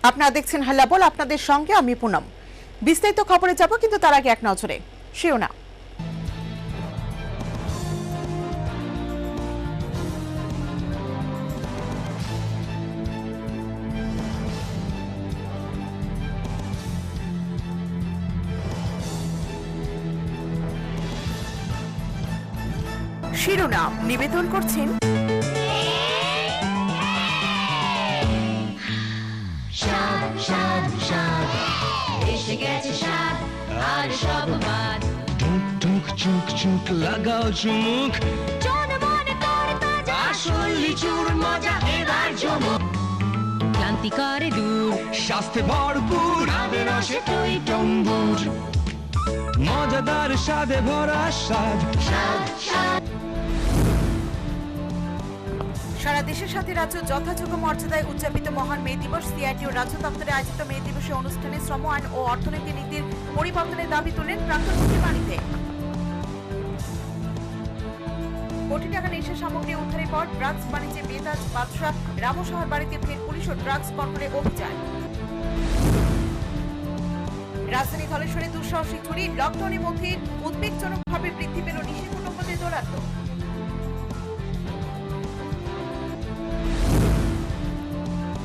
আপনারা দেখছেন হাল্লা বল, আপনাদের সঙ্গে আমি পুনম। বিস্তারিত খবরে যাব, কিন্তু তার আগে এক নজরে শিরোনাম। শিরোনাম নিবেদন করছেন চুক লাগাও চুমুক ক্লান্তি করে দূর, স্বাস্থ্যে ভরপুর মজাদার স্বাদে ভরা স্বাদ। সারা দেশের সাথে রাজ্য যথাযোগ্য মর্যাদায় উদযাপিত মহান মে দিবস। সিআইটি ও রাজ্য দপ্তরে আয়োজিত মে দিবসে অনুষ্ঠানে শ্রম আইন ও অর্থনীতি নীতির পরিবর্তনের দাবি তুলেন প্রাক্তন মুখ্যমন্ত্রী। কোটি টাকা নেশা সামগ্রী উদ্ধারের পর ড্রাগস বাণিজ্যে বেতাজ বাদশাহ রামসাহার বাড়িতে ফের পুলিশ ও ড্রাগস কন্ট্রোলে অভিযান। রাজধানী ধলেশ্বরে দুঃসাহসিক চুরি, লকডাউনের মধ্যে উদ্বেগজনকভাবে বৃদ্ধি পেল নিষেধাজ্ঞাদের দৌরাত্ম্য।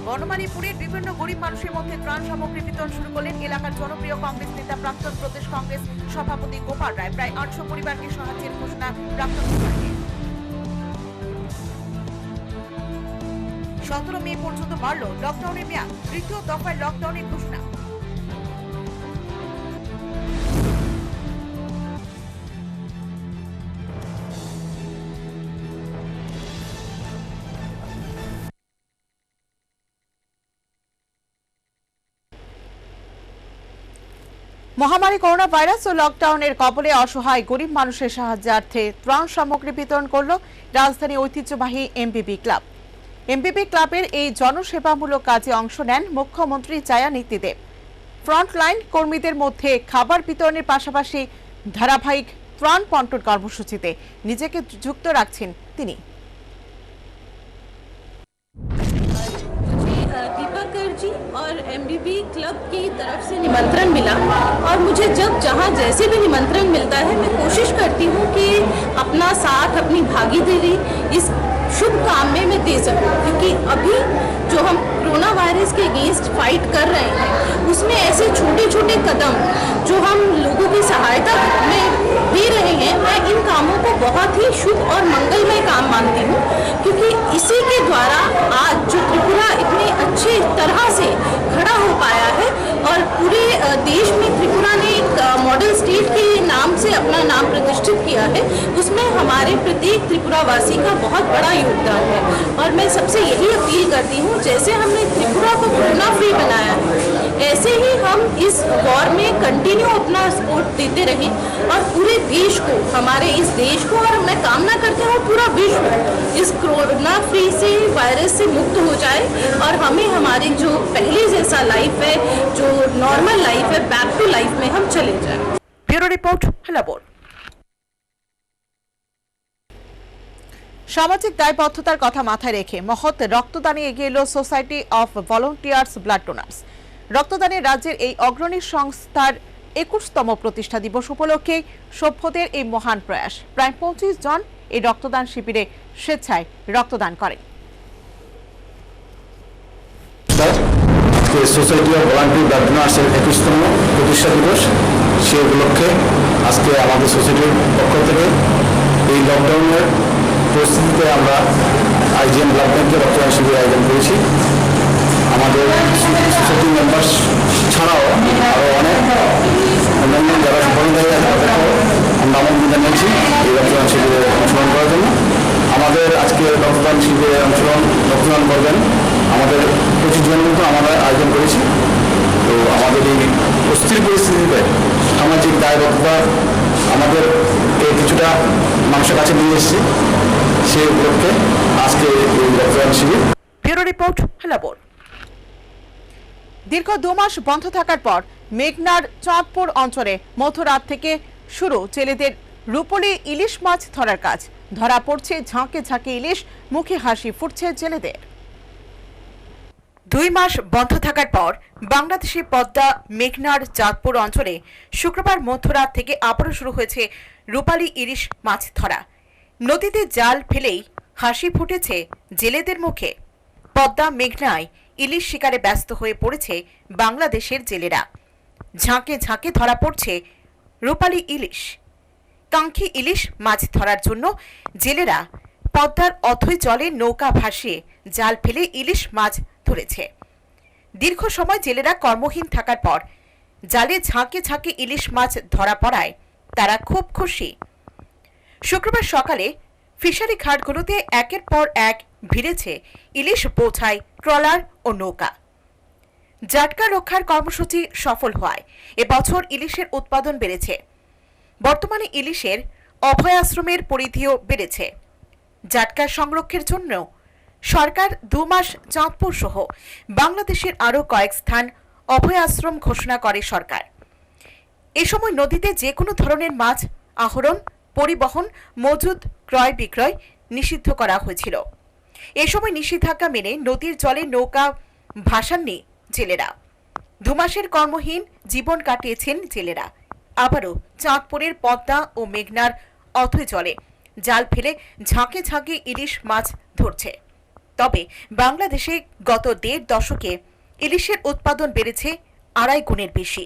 বনমালীপুরের বিভিন্ন গরিব মানুষের মধ্যে ত্রাণ সামগ্রী বিতরণ শুরু করলেন এলাকার জনপ্রিয় কংগ্রেস নেতা প্রাক্তন প্রদেশ কংগ্রেস সভাপতি গোপাল রায়। প্রায় 800 পরিবারকে সাহায্যের ঘোষণা প্রাক্তন সরকারের। 17 মে পর্যন্ত বাড়ল লকডাউনের মেয়াদ, তৃতীয় দফায় লকডাউনের ঘোষণা। মহামারী করোনা ভাইরাস ও লকডাউনের কবলে অসহায় গরিব মানুষের সাহায্যার্থে ত্রাণ সামগ্রী বিতরণ করল রাজধানী ঐতিহ্যবাহী এমবিবি ক্লাব। এমবিবি ক্লাবের এই জনসেবামূলক কাজে অংশ নেন মুখ্যমন্ত্রী ছায়ানিধি দেব। ফ্রন্টলাইন কর্মীদের মধ্যে খাবার বিতরণের পাশাপাশি ধারাবাহিক ত্রাণ বন্টন কর্মসূচিতে নিজেকে যুক্ত রাখছেন তিনি। दीपाकर जी और एमबीबी क्लब की तरफ से निमंत्रण मिला और मुझे जब जहाँ जैसे भी निमंत्रण मिलता है मैं कोशिश करती हूँ कि अपना साथ, अपनी भागीदारी इस शुभ काम में मैं दे सकूँ, क्योंकि अभी जो हम कोरोना वायरस के अगेंस्ट फाइट कर रहे हैं उसमें ऐसे छोटे छोटे कदम जो हम लोगों की सहायता में दे रहे हैं, मैं इन कामों को बहुत ही शुभ और मंगलमय काम मानती हूँ, क्योंकि इसी के द्वारा आज जो त्रिपुरा इतनी अच्छी तरह से खड़ा हो पाया है और पूरे देश में त्रिपुरा ने एक मॉडल स्टेट के नाम से अपना नाम प्रतिष्ठित किया है, उसमें हमारे प्रत्येक त्रिपुरावासी का बहुत बड़ा योगदान है। और मैं सबसे यही अपील करती हूँ, जैसे हमने त्रिपुरा को कोरोना फ्री बनाया है ऐसे ही हम इस वॉर में कंटिन्यू अपना सपोर्ट देते रहें और पूरे देश को, हमारे इस देश को, और मैं कामना करती हूँ पूरा विश्व इस कोरोना फ्री से, वायरस से मुक्त हो जाए और हमें हमारी जो पहले जैसा लाइफ है, जो नॉर्मल लाइफ है, बैक टू लाइफ में हम चले जाएं। ব্যুরো রিপোর্ট হাল্লা বল। সামাজিক দায়বদ্ধতার কথা মাথায় রেখে মহৎ রক্তদানে এগিয়ে এলো society of volunteers blood donors. রক্তদানে রাজ্যের এই অগ্রণী সংস্থার 21তম প্রতিষ্ঠা দিবস উপলক্ষে সভ্যদের এই মহান প্রয়াস। প্রায় 25 জন এই রক্তদান শিবিরে স্বেচ্ছায় রক্তদান করেন। সোসাইটি অফ ভলান্টিয়ার ব্লাড ডোনার্সের 21তম প্রতিষ্ঠা দিবস, সে উপলক্ষে আজকে আমাদের সোসাইটির পক্ষ থেকে এই লকডাউনের পরিস্থিতিতে আমরা আইজিএম ব্লাড ব্যাংকে রক্তদান শিবির আয়োজন করেছি। আমাদের সোসাইটির মেম্বার ছাড়াও আরও অনেক অন্যান্য যারা ভলান্টিয়ার আছে তাদেরকেও আমরা আমন্ত্রণ জানিয়েছি এই রক্তদান শিবিরে অংশগ্রহণ করার জন্য। আমাদের আজকে রক্তদান শিবিরে রক্তদান করবেন আমাদের 25 জন মতো আমরা আয়োজন করেছি। তো আমাদের এই অস্থির পরিস্থিতিতে সামাজিক দায়বদ্ধতা আমাদের কিছুটা মানুষের কাছে নিয়ে এসেছে, সেই উপলক্ষে আজকে এই রক্তদান শিবির। ব্যুরো রিপোর্ট হাল্লা বল। দীর্ঘ 2 মাস বন্ধ থাকার পর মেঘনার চাঁদপুর অঞ্চলে মধ্যরাত থেকে শুরু জেলেদের রূপলি ইলিশ মাছ ধরার কাজ। ধরা পড়ছে ঝাঁকে ঝাঁকে ইলিশ, মুখে হাসি ফুটছে জেলেদের। 2 মাস বন্ধ থাকার পর বাংলাদেশের পদ্মা মেঘনার চাঁদপুর অঞ্চলে শুক্রবার মধ্যরাত থেকে আবারও শুরু হয়েছে রূপালী ইলিশ মাছ ধরা। নদীতে জাল ফেলেই হাসি ফুটেছে জেলেদের মুখে। পদ্মা মেঘনায় ইলিশ শিকারে ব্যস্ত হয়ে পড়েছে বাংলাদেশের জেলেরা। ঝাঁকে ঝাঁকে ধরা পড়ছে রূপালী ইলিশ। কাঙ্ক্ষী ইলিশ মাছ ধরার জন্য জেলেরা পদ্মার অথৈ জলে নৌকা ভাসিয়ে জাল ফেলে ইলিশ মাছ ধরেছে। দীর্ঘ সময় জেলেরা কর্মহীন থাকার পর জালে ঝাঁকে ঝাঁকে ইলিশ মাছ ধরা পড়ায় তারা খুব খুশি। শুক্রবার সকালে ফিশারি ঘাটগুলোতে একের পর এক ভিড়েছে ইলিশ বোঝাই ট্রলার ও নৌকা। জাটকা রক্ষার কর্মসূচি সফল হওয়ায় এবছর ইলিশের উৎপাদন বেড়েছে। বর্তমানে ইলিশের অভয়াশ্রমের পরিধিও বেড়েছে। জাটকা সংরক্ষণের জন্য সরকার 2 মাস চাঁদপুর সহ বাংলাদেশের আরও কয়েক স্থান অভয়াশ্রম ঘোষণা করে সরকার। এ সময় নদীতে যে কোনো ধরনের মাছ আহরণ, পরিবহন, মজুদ, ক্রয় বিক্রয় নিষিদ্ধ করা হয়েছিল। এ সময় নিষেধাজ্ঞা মেনে নদীর জলে নৌকা ভাসাননি জেলেরা। 2 মাসের কর্মহীন জীবন কাটিয়েছেন জেলেরা। আবারও চাঁদপুরের পদ্মা ও মেঘনার অথৈ জলে জাল ফেলে ঝাঁকে ঝাঁকে ইলিশ মাছ ধরছে। তবে বাংলাদেশে গত 1.5 দশকে ইলিশের উৎপাদন বেড়েছে 2.5 গুণের বেশি।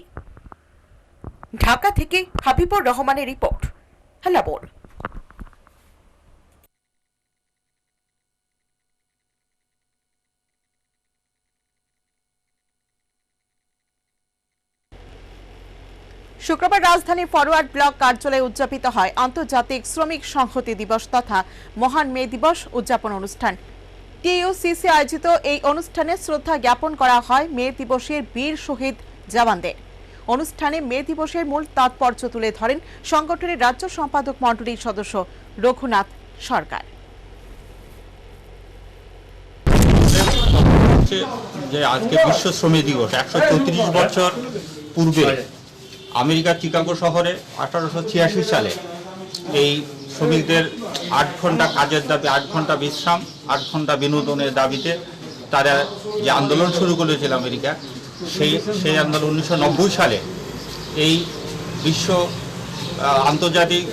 ঢাকা থেকে হাবিবুর রহমানের রিপোর্ট, হেলাবোল। শুক্রবার রাজধানী ফরওয়ার্ড ব্লক কার্যালয়ে উদযাপিত হয় আন্তর্জাতিক শ্রমিক সংহতি দিবস তথা মহান মে দিবস উদযাপন অনুষ্ঠান। টিইউসিসি আয়োজিত এই অনুষ্ঠানে শ্রদ্ধা জ্ঞাপন করা হয় মে দিবসের বীর শহীদ জওয়ানদের। অনুষ্ঠানে মে দিবসের মূল তাৎপর্য তুলে ধরেন সংগঠনের রাজ্য সম্পাদক মণ্ডলীর সদস্য রঘুনাথ সরকার। যে আজকে বিশ্ব শ্রমিক দিবস 134 বছর পূর্বে আমেরিকার চিকাগো শহরে 1886 সালে এই শ্রমিকদের 8 ঘন্টা কাজের দাবি, 8 ঘন্টা বিশ্রাম, 8 ঘন্টা বিনোদনের দাবিতে তারা যে আন্দোলন শুরু করেছিল আমেরিকা, সেই আন্দোলন 1990 সালে এই বিশ্ব আন্তর্জাতিক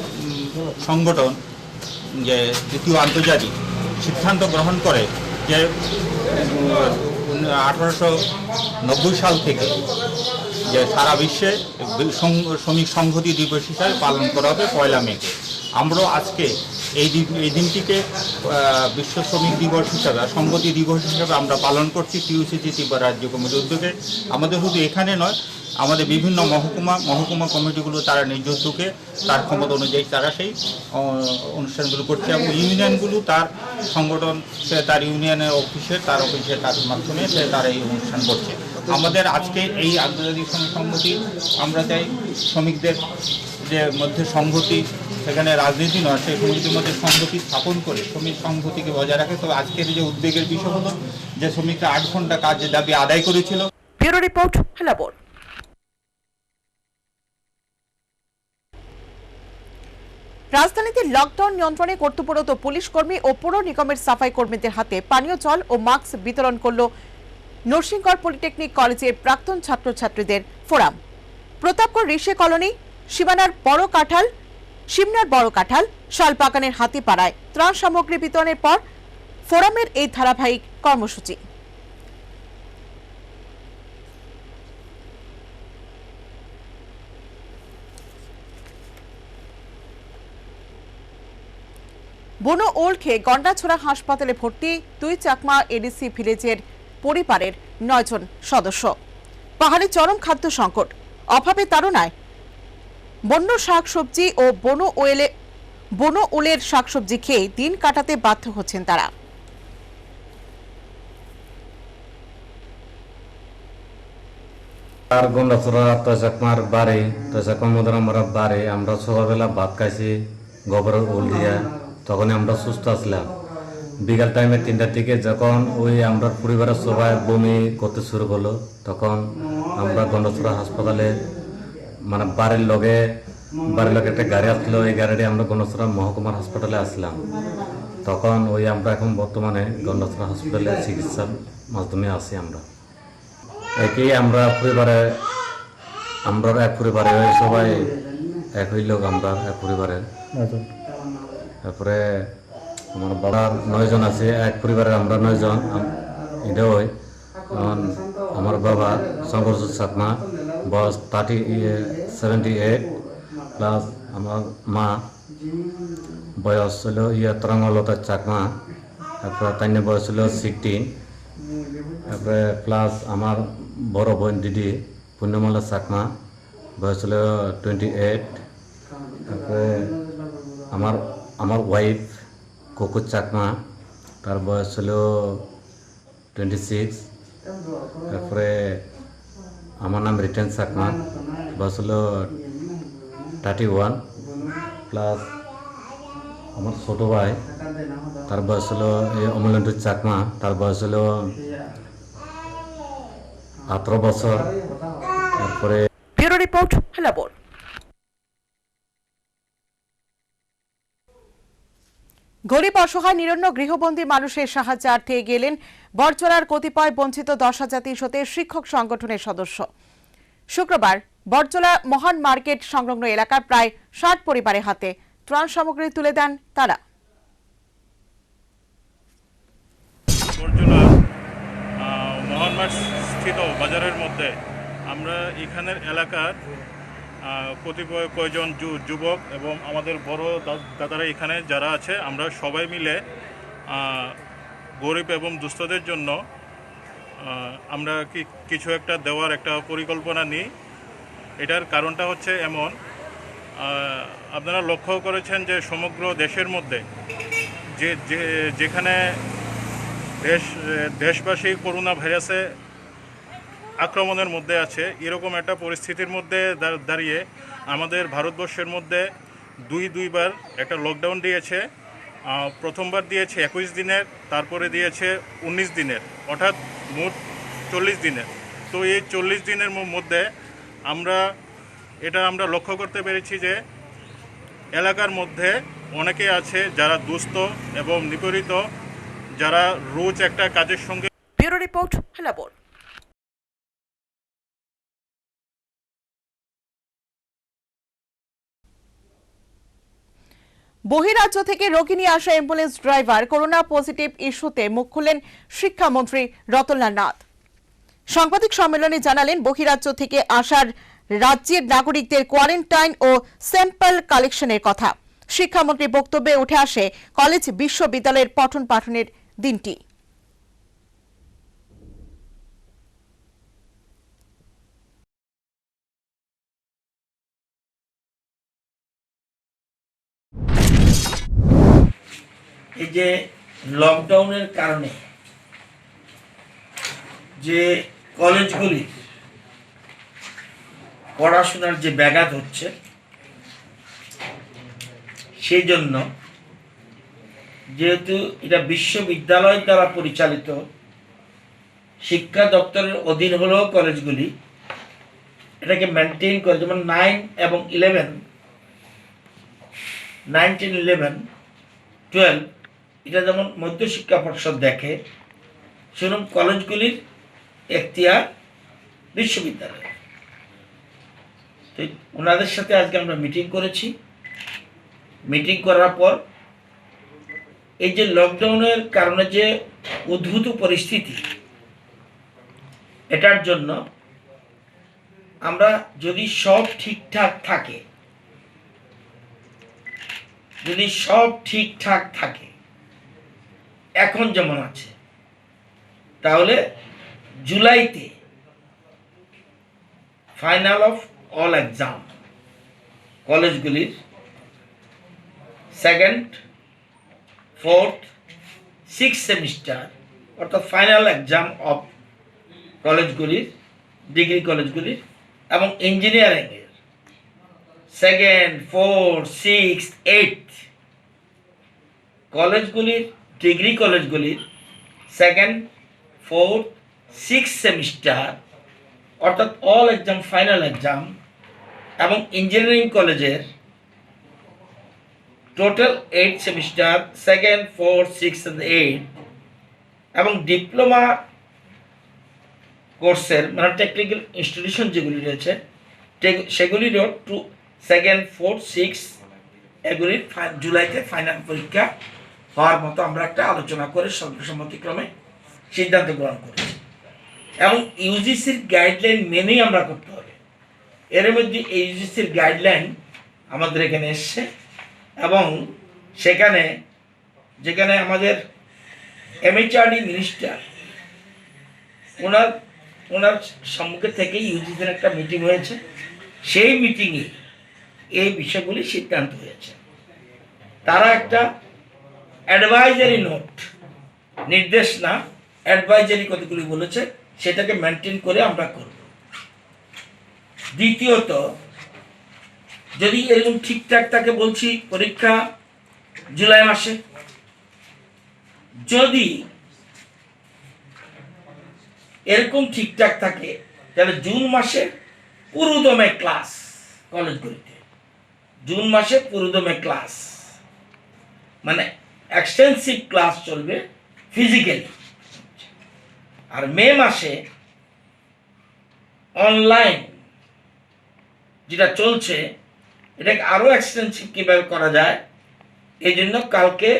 সংগঠন যে দ্বিতীয় আন্তর্জাতিক সিদ্ধান্ত গ্রহণ করে যে 1890 সাল থেকে যে সারা বিশ্বে শ্রমিক সংহতি দিবস হিসাবে পালন করা হবে 1 মেকে। আমরাও আজকে এই দিনটিকে বিশ্ব শ্রমিক দিবস হিসাবে, সংহতি দিবস হিসাবে আমরা পালন করছি টিইউসিসি ত্রিপুরা রাজ্য কমিটির উদ্যোগে। আমাদের শুধু এখানে নয়, আমাদের বিভিন্ন মহকুমা কমিটিগুলো তারা নিজ উদ্যোগে তার ক্ষমতা অনুযায়ী তারা সেই অনুষ্ঠানগুলো করছে এবং ইউনিয়নগুলো তার সংগঠন তার ইউনিয়নের তার অফিসের কাজ মাধ্যমে তারা এই অনুষ্ঠান করছে। আমাদের আজকে এই আন্তর্জাতিক শ্রমিক সংহতি, আমরা চাই শ্রমিকদের যে মধ্যে সংহতি, সেখানে রাজনীতি নয়, সেই সমিতির মধ্যে সংহতি স্থাপন করে শ্রমিক সংহতিকে বজায় রাখে। তো আজকের যে উদ্বেগের বিষয় হলো যে শ্রমিকরা 8 ঘন্টা কাজের দাবি আদায় করেছিল। Bureau report, Helabol. রাজধানীতে লকডাউন নিয়ন্ত্রণে কর্তব্যরত পুলিশ কর্মী ও পৌর নিগমের সাফাই কর্মীদের হাতে পানীয় জল ও মাস্ক বিতরণ করল নরসিংগড় পলিটেকনিক কলেজের প্রাক্তন ছাত্রছাত্রীদের ফোরাম। প্রতাপগড় ঋষি কলোনি, সিমনার বড় কাঁঠাল, শালবাগানের হাতিপাড়ায় ত্রাণ সামগ্রী বিতরণের পর ফোরামের এই ধারাবাহিক কর্মসূচি। বনো ওল খেয়ে গন্ডাছড়া হাসপাতালে ভর্তি 2 চাকমা এডিসি ভিলেজের পরিবারের 9 জন সদস্য। পাহাড়ে চরম খাদ্য সংকট, অভাবে তাড়নায় বন্য শাকসবজি ও বনো ওলের শাকসবজি খেয়ে দিন কাটাতে বাধ্য হচ্ছেন তারা। আর গন্ডাছড়া চাকমার বাড়ি, চাকমা আমরা বাড়ি, আমরা সকালবেলা ভাত খাইছি গোবরের ওল দিয়া, তখনই আমরা সুস্থ আসলাম। বিকাল টাইমে 3টার দিকে যখন আমরা পরিবারের সবাই বমি করতে শুরু করলো, তখন আমরা গন্ডাছড়া হাসপাতালে মানে বাড়ির লগে একটা গাড়ি আসলো, এই গাড়িটি আমরা গন্ডাছড়া মহকুমার হাসপাতালে আসলাম। তখন আমরা এখন বর্তমানে গন্ডাছড়া হসপিটালে চিকিৎসা মাধ্যমে আছি আমরা। একই আমরা পরিবারে, আমরা এক পরিবারে সবাই একই লোক, আমরা এক পরিবারের। তারপরে আমার বাবার 9 জন আছে, এক পরিবারের আমরা 9 জন। এটা হয় আমার বাবা শঙ্করচন্দ্র চাকমা, বয়স 78, প্লাস আমার মা বয়স ছিল তরঙ্গলতা চাকমা, তারপরে তাই বয়স ছিল 16, তারপরে প্লাস আমার বড় বোন দিদি পূর্ণমালা চাকমা, বয়স ছিল 28, তারপরে আমার ওয়াইফ কুকুর চাকমা, তার বয়স ছিল 26, তারপরে আমার নাম রিটেন চাকমা, বয়স হলো 31, প্লাস আমার ছোটো ভাই, তার বয়স হলো অমলেন্দু চাকমা, তার বয়স হলো 18 বছর। তারপরে ব্যুরো রিপোর্ট, হেলাবোর। গরিব অসহায় নিরন্ন গৃহবন্দী মানুষের সাহায্যার্থে গেলেন বড়জলার কতিপয় বঞ্চিত 10,000 জাতির শিক্ষক সংগঠনের সদস্য। শুক্রবার বড়জলা মহান মার্কেট সংলগ্ন এলাকার প্রায় 60 পরিবারের হাতে ত্রাণ সামগ্রী তুলে দেন তারা। বড়জলা মহানমার্ট স্থিত বাজারের মধ্যে আমরা এখানের এলাকার কয়জন যুবক এবং আমাদের বড় দাদারা এখানে যারা আছে, আমরা সবাই মিলে গরিব এবং দুস্থদের জন্য আমরা কিছু একটা দেওয়ার একটা পরিকল্পনা নিই। এটার কারণটা হচ্ছে এমন, আপনারা লক্ষ্য করেছেন যে সমগ্র দেশের মধ্যে যেখানে দেশবাসী করোনা ভাইরাসে আক্রমণের মধ্যে আছে, এরকম একটা পরিস্থিতির মধ্যে দাঁড়িয়ে আমাদের ভারতবর্ষের মধ্যে দুইবার একটা লকডাউন দিয়েছে। প্রথমবার দিয়েছে 21 দিনের, তারপরে দিয়েছে 19 দিনের, অর্থাৎ মোট 40 দিনের। তো এই 40 দিনের মধ্যে আমরা লক্ষ্য করতে পেরেছি যে এলাকার মধ্যে অনেকে আছে যারা দুস্থ এবং নিপীড়িত, যারা রোজ একটা কাজের সঙ্গে। Bureau report, হেলাবোর। বহিরাজ্য থেকে রোগী নিয়ে আসা অ্যাম্বুলেন্স ড্রাইভার করোনা পজিটিভ ইস্যুতে মুখ খুললেন শিক্ষামন্ত্রী রতনলাল নাথ। সাংবাদিক সম্মেলনে জানালেন, বহিরাজ্য থেকে আসার রাজ্যের নাগরিকদের কোয়ারেন্টাইন ও স্যাম্পল কালেকশনের কথা। শিক্ষামন্ত্রীর বক্তব্যে উঠে আসে কলেজ বিশ্ববিদ্যালয়ের পঠন পাঠনের দিনটি। এই যে লকডাউনের কারণে যে কলেজগুলি পড়াশোনার যে ব্যাঘাত হচ্ছে, সেই জন্য যেহেতু এটা বিশ্ববিদ্যালয় দ্বারা পরিচালিত, শিক্ষা দপ্তরের অধীন হলেও কলেজগুলি এটাকে মেনটেন করে, যেমন 9 এবং 11, 9, 10, 11, 12 এটা যেমন মধ্যশিক্ষা পর্ষদ দেখে, সেরকম কলেজগুলির এখতিয়ার বিশ্ববিদ্যালয়। তো ওনাদের সাথে আজকে আমরা মিটিং করেছি। মিটিং করার পর এই যে লকডাউনের কারণে যে উদ্ভূত পরিস্থিতি, এটার জন্য আমরা যদি সব ঠিকঠাক থাকে, এখন যেমন আছে, তাহলে জুলাইতে ফাইনাল অফ অল এক্সাম কলেজগুলির 2nd, 4th, 6th সেমিস্টার, অর্থাৎ ফাইনাল এক্সাম অফ কলেজগুলির, ডিগ্রি কলেজগুলির এবং ইঞ্জিনিয়ারিংয়ের 2nd, 4th, 6th, 8th কলেজগুলির, ডিগ্রি কলেজগুলির 2nd, 4th, 6th সেমিস্টার, অর্থাৎ অল এক্সাম, ফাইনাল এক্সাম, এবং ইঞ্জিনিয়ারিং কলেজের total 8 semester, 2nd, 4th, 6th and 8, এবং ডিপ্লোমা কোর্সের মানে টেকনিক্যাল ইনস্টিটিউশন যেগুলি রয়েছে সেগুলিরও 2nd 4th 6 এগুলির জুলাইতে ফাইনাল পরীক্ষা হওয়ার মতো আমরা একটা আলোচনা করে সর্বসম্মতিক্রমে সিদ্ধান্ত গ্রহণ করেছি এবং ইউজিসির গাইডলাইন মেনেই আমরা করতে হবে। এর মধ্যে ইউজিসির গাইডলাইন আমাদের এখানে এসছে এবং যেখানে আমাদের MHRD মিনিস্টার ওনার সম্মুখে থেকে ইউজিসির একটা মিটিং হয়েছে, সেই মিটিংয়ে এই বিষয়গুলি সিদ্ধান্ত হয়েছে। তারা একটা অ্যাডভাইজারি নোট, নির্দেশ না অ্যাডভাইজারি কতগুলি বলেছে, সেটাকে মেনটেন করে আমরা করব। দ্বিতীয়ত, যদি এরকম ঠিকঠাক থাকে বলছি পরীক্ষা জুলাই মাসে, যদি এরকম ঠিকঠাক থাকে তাহলে জুন মাসে পুরোদমে ক্লাস কলেজগুলিতে, জুন মাসে পুরোদমে ক্লাস মানে এক্সটেন্সিভ ক্লাস চলবে ফিজিক্যালি, আর মে মাসে অনলাইন যেটা চলছে এটাকে আরো এক্সটেন্সিভ কিভাবে করা যায়, এই জন্য কালকে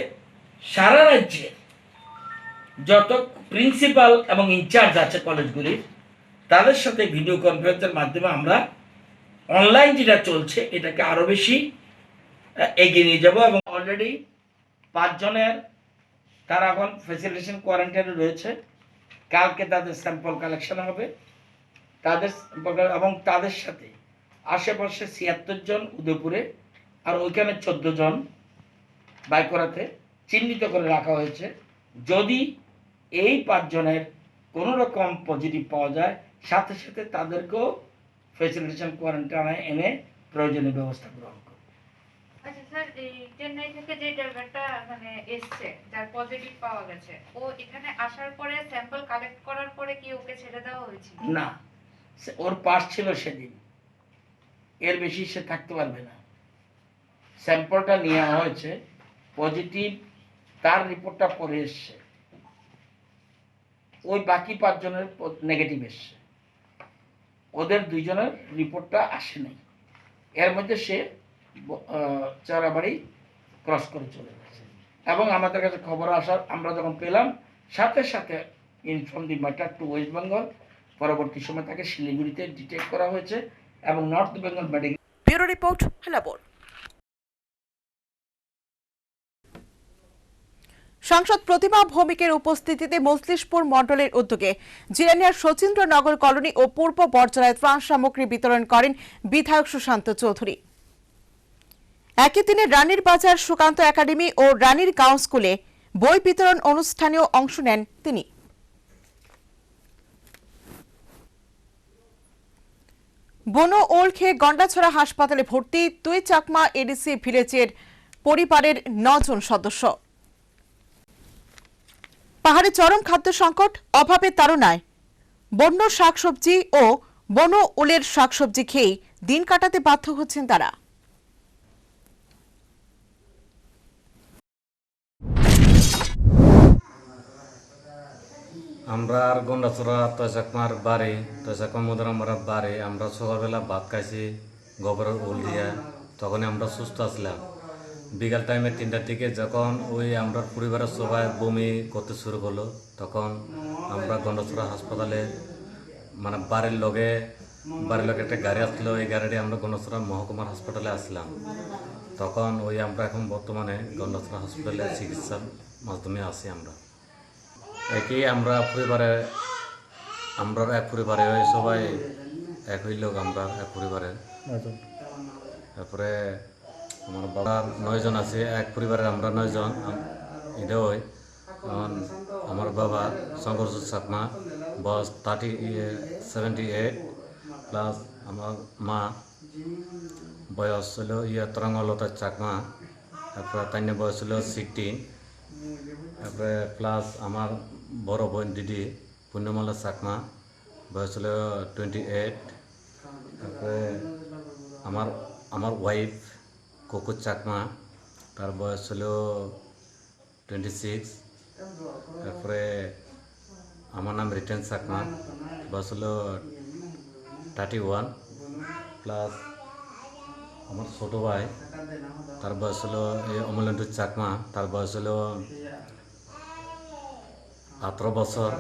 সারা রাজ্যে যত প্রিন্সিপাল এবং ইনচার্জ আছে কলেজগুলির তাদের সাথে ভিডিও কনফারেন্সের মাধ্যমে আমরা অনলাইন যেটা চলছে এটাকে আরো বেশি এগিয়ে নিয়ে যাব। এবং অলরেডি 5 জনের তারা এখন ফ্যাসিলিটেশন কোয়ারেন্টাইনে রয়েছে, কালকে তাদের স্যাম্পল কালেকশন হবে, এবং তাদের সাথে আশেপাশে 76 জন উদয়পুরে আর ওইখানে 14 জন বাইকোরাতে চিহ্নিত করে রাখা হয়েছে। যদি এই 5 জনের কোনো রকম পজিটিভ পাওয়া যায় সাথে সাথে তাদেরকেও ফ্যাসিলিটেশন কোয়ারেন্টাইনে এনে প্রয়োজনীয় ব্যবস্থা গ্রহণ করবে। আচ্ছা স্যার, এই চেন্নাই থেকে যে ড্রাইভারটা মানে এসছে যার পজিটিভ পাওয়া গেছে, ও এখানে আসার পরে স্যাম্পল কালেক্ট করার পরে কি ওকে ছেড়ে দেওয়া হয়েছিল? না, ওর পাস ছিল সেদিন, এর বেশি সে থাকতে পারবে না। স্যাম্পলটা নেওয়া হয়েছে, পজিটিভ তার রিপোর্টটা পরে এসছে, ওই বাকি 5 জনের নেগেটিভ এসছে, ওদের 2 জনের রিপোর্টটা আসে নাই। এর মধ্যে সে চড়াবাড়ি ক্রস করে চলে গেছে এবং আমাদের কাছে খবর আসার আমরা যখন পেলাম সাথে সাথে inform the matter to West Bengal. পরবর্তী সময় তাকে শিলিগুড়িতে ডিটেক্ট করা হয়েছে এবং North Bengal medical. Bureau report, হেলাবোর। সাংসদ প্রতিমা ভৌমিকের উপস্থিতিতে মজলিশপুর মণ্ডলের উদ্যোগে জিরানিয়ার শচীন্দ্রনগর কলোনি ও পূর্ব বরজলায় ত্রাণ সামগ্রী বিতরণ করেন বিধায়ক সুশান্ত চৌধুরী। একই দিনে রানীর বাজার সুকান্ত একাডেমি ও রানীর গাঁও স্কুলে বই বিতরণ অনুষ্ঠানেও অংশ নেন তিনি। বনো ওল খেয়ে গন্ডাছড়া হাসপাতালে ভর্তি 2 চাকমা এডিসি ভিলেজের পরিবারের 9 জন সদস্য। পাহাড়ে চরম খাদ্য সংকট, অভাবের তাড়নায় বন্য শাকসবজি ও বনো ওলের শাকসবজি খেয়ে দিন কাটাতে বাধ্য হচ্ছেন তারা। আমরা আর গন্ডাছড়া তৈচাকমার বাড়ি, তৈচাকমা মদরামার বাড়ি আমরা সকালবেলা ভাত খাইছি গোবরের ওল দিয়া, তখনই আমরা সুস্থ আসলাম। বিকাল টাইমে 3টার দিকে যখন ওই আমরা পরিবারের সবাই বমি করতে শুরু করলো, তখন আমরা গন্ডাছড়া হাসপাতালে মানে বাড়ির লগে একটা গাড়ি আসলো, এই গাড়িটি আমরা গন্ডাছড়া মহকুমার হাসপাতালে আসলাম। তখন ওই আমরা এখন বর্তমানে গন্ডাছড়া হসপিটালে চিকিৎসার মাধ্যমে আছি। আমরা একই আমরা এক পরিবারে সবাই একই লোক, আমরা এক পরিবারের। তারপরে আমার বাবা 9 জন আছে, এক পরিবারের আমরা 9 জন। এটাও আমার বাবা সংঘর্ষ চাকমা, বয়স 78 প্লাস আমার মা বয়স ছিল তরঙ্গলতা চাকমা, তারপরে তাই বয়স ছিল 16, তারপরে প্লাস আমার বড় বোন দিদি পূর্ণমালা চাকমা বয়স ছিল 28, তারপরে আমার ওয়াইফ কুকুর চাকমা তার বয়স ছিল 26, তারপরে আমার নাম রিটেন চাকমা, বয়স হলো 31, প্লাস আমার ছোটো ভাই, তার বয়স হলো অমলেন্দু চাকমা, তার বয়স হলো 18 বছর।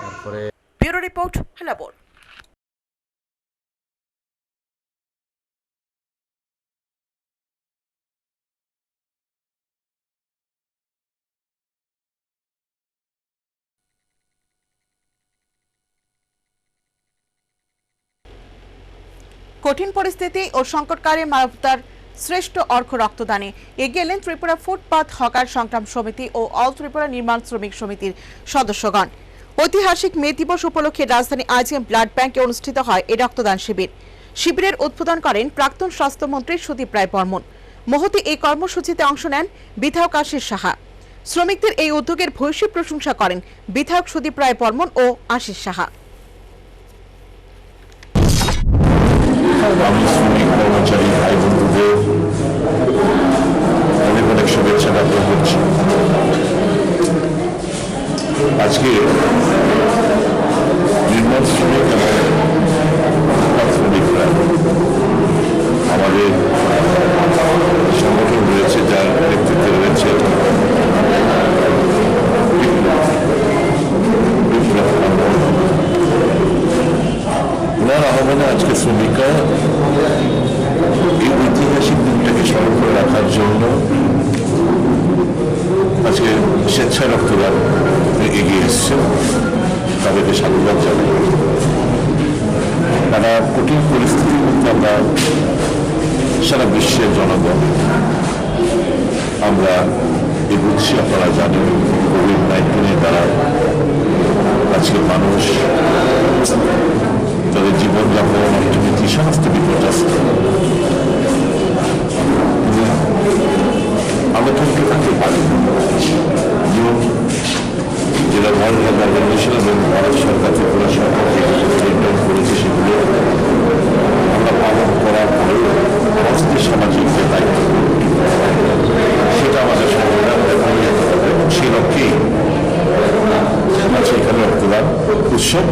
তারপরে ব্যুরো রিপোর্ট, হেলাবোর। কঠিন পরিস্থিতি ও সংকটকালে মানবতার শ্রেষ্ঠ অর্ঘ্য রক্তদানে এগিয়ে এলেন ত্রিপুরা ফুটপাথ হকার সংগ্রাম সমিতি ও অল ত্রিপুরা নির্মাণ শ্রমিক সমিতির সদস্যগণ। ঐতিহাসিক মে দিবস উপলক্ষে রাজধানী আইজিএম ব্লাড ব্যাংকে অনুষ্ঠিত হয় এই রক্তদান শিবির। শিবিরের উদ্বোধন করেন প্রাক্তন স্বাস্থ্যমন্ত্রী সুদীপ রায় বর্মন। মহতি এই কর্মসূচিতে অংশ নেন বিধায়ক আশিস সাহা। শ্রমিকদের এই উদ্যোগের ভূয়সী প্রশংসা করেন বিধায়ক সুদীপ রায় বর্মন ও আশিস সাহা। আমি শ্রমিক কর্মচারী ভাই বন্ধুদের অনেক অনেক শুভেচ্ছা জ্ঞাপন করছি। আজকে নির্মাণ শ্রমিক এবং শ্রমিকরা আমাদের সংগঠন রয়েছে, যার নেতৃত্বে রয়েছে ওনার আহ্বানে আজকে শ্রমিকরা এই ঐতিহাসিক দিনটাকে স্মরণ করে রাখার জন্য আজকে স্বেচ্ছায় রক্তদান এগিয়ে এসছে। তাদেরকে সাধুবাদ জানাই। নানা কঠিন পরিস্থিতির মধ্যে আমরা সারা বিশ্বের জনগণ আমরা এগুচ্ছি। আপনারা জানেন কোভিড-19 দ্বারা আজকে মানুষ তাদের জীবনযাপন, অর্থনীতি সমস্ত বিপর্যস্ত। আমরা থমকে থাকতে পারি। যেটা ওয়ার্ল্ড হেলথ অর্গানাইজেশন এবং ভারত সরকার ত্রিপুরা সরকার যেগুলো করেছে সেগুলো আমরা পালন করার পরে অস্থির সামাজিক যে দায়িত্ব সেটা আমাদের সংবিধান ব্যবহার যেতে হবে। সেই লক্ষ্যেই আছে এখানে রক্তদান উৎসব।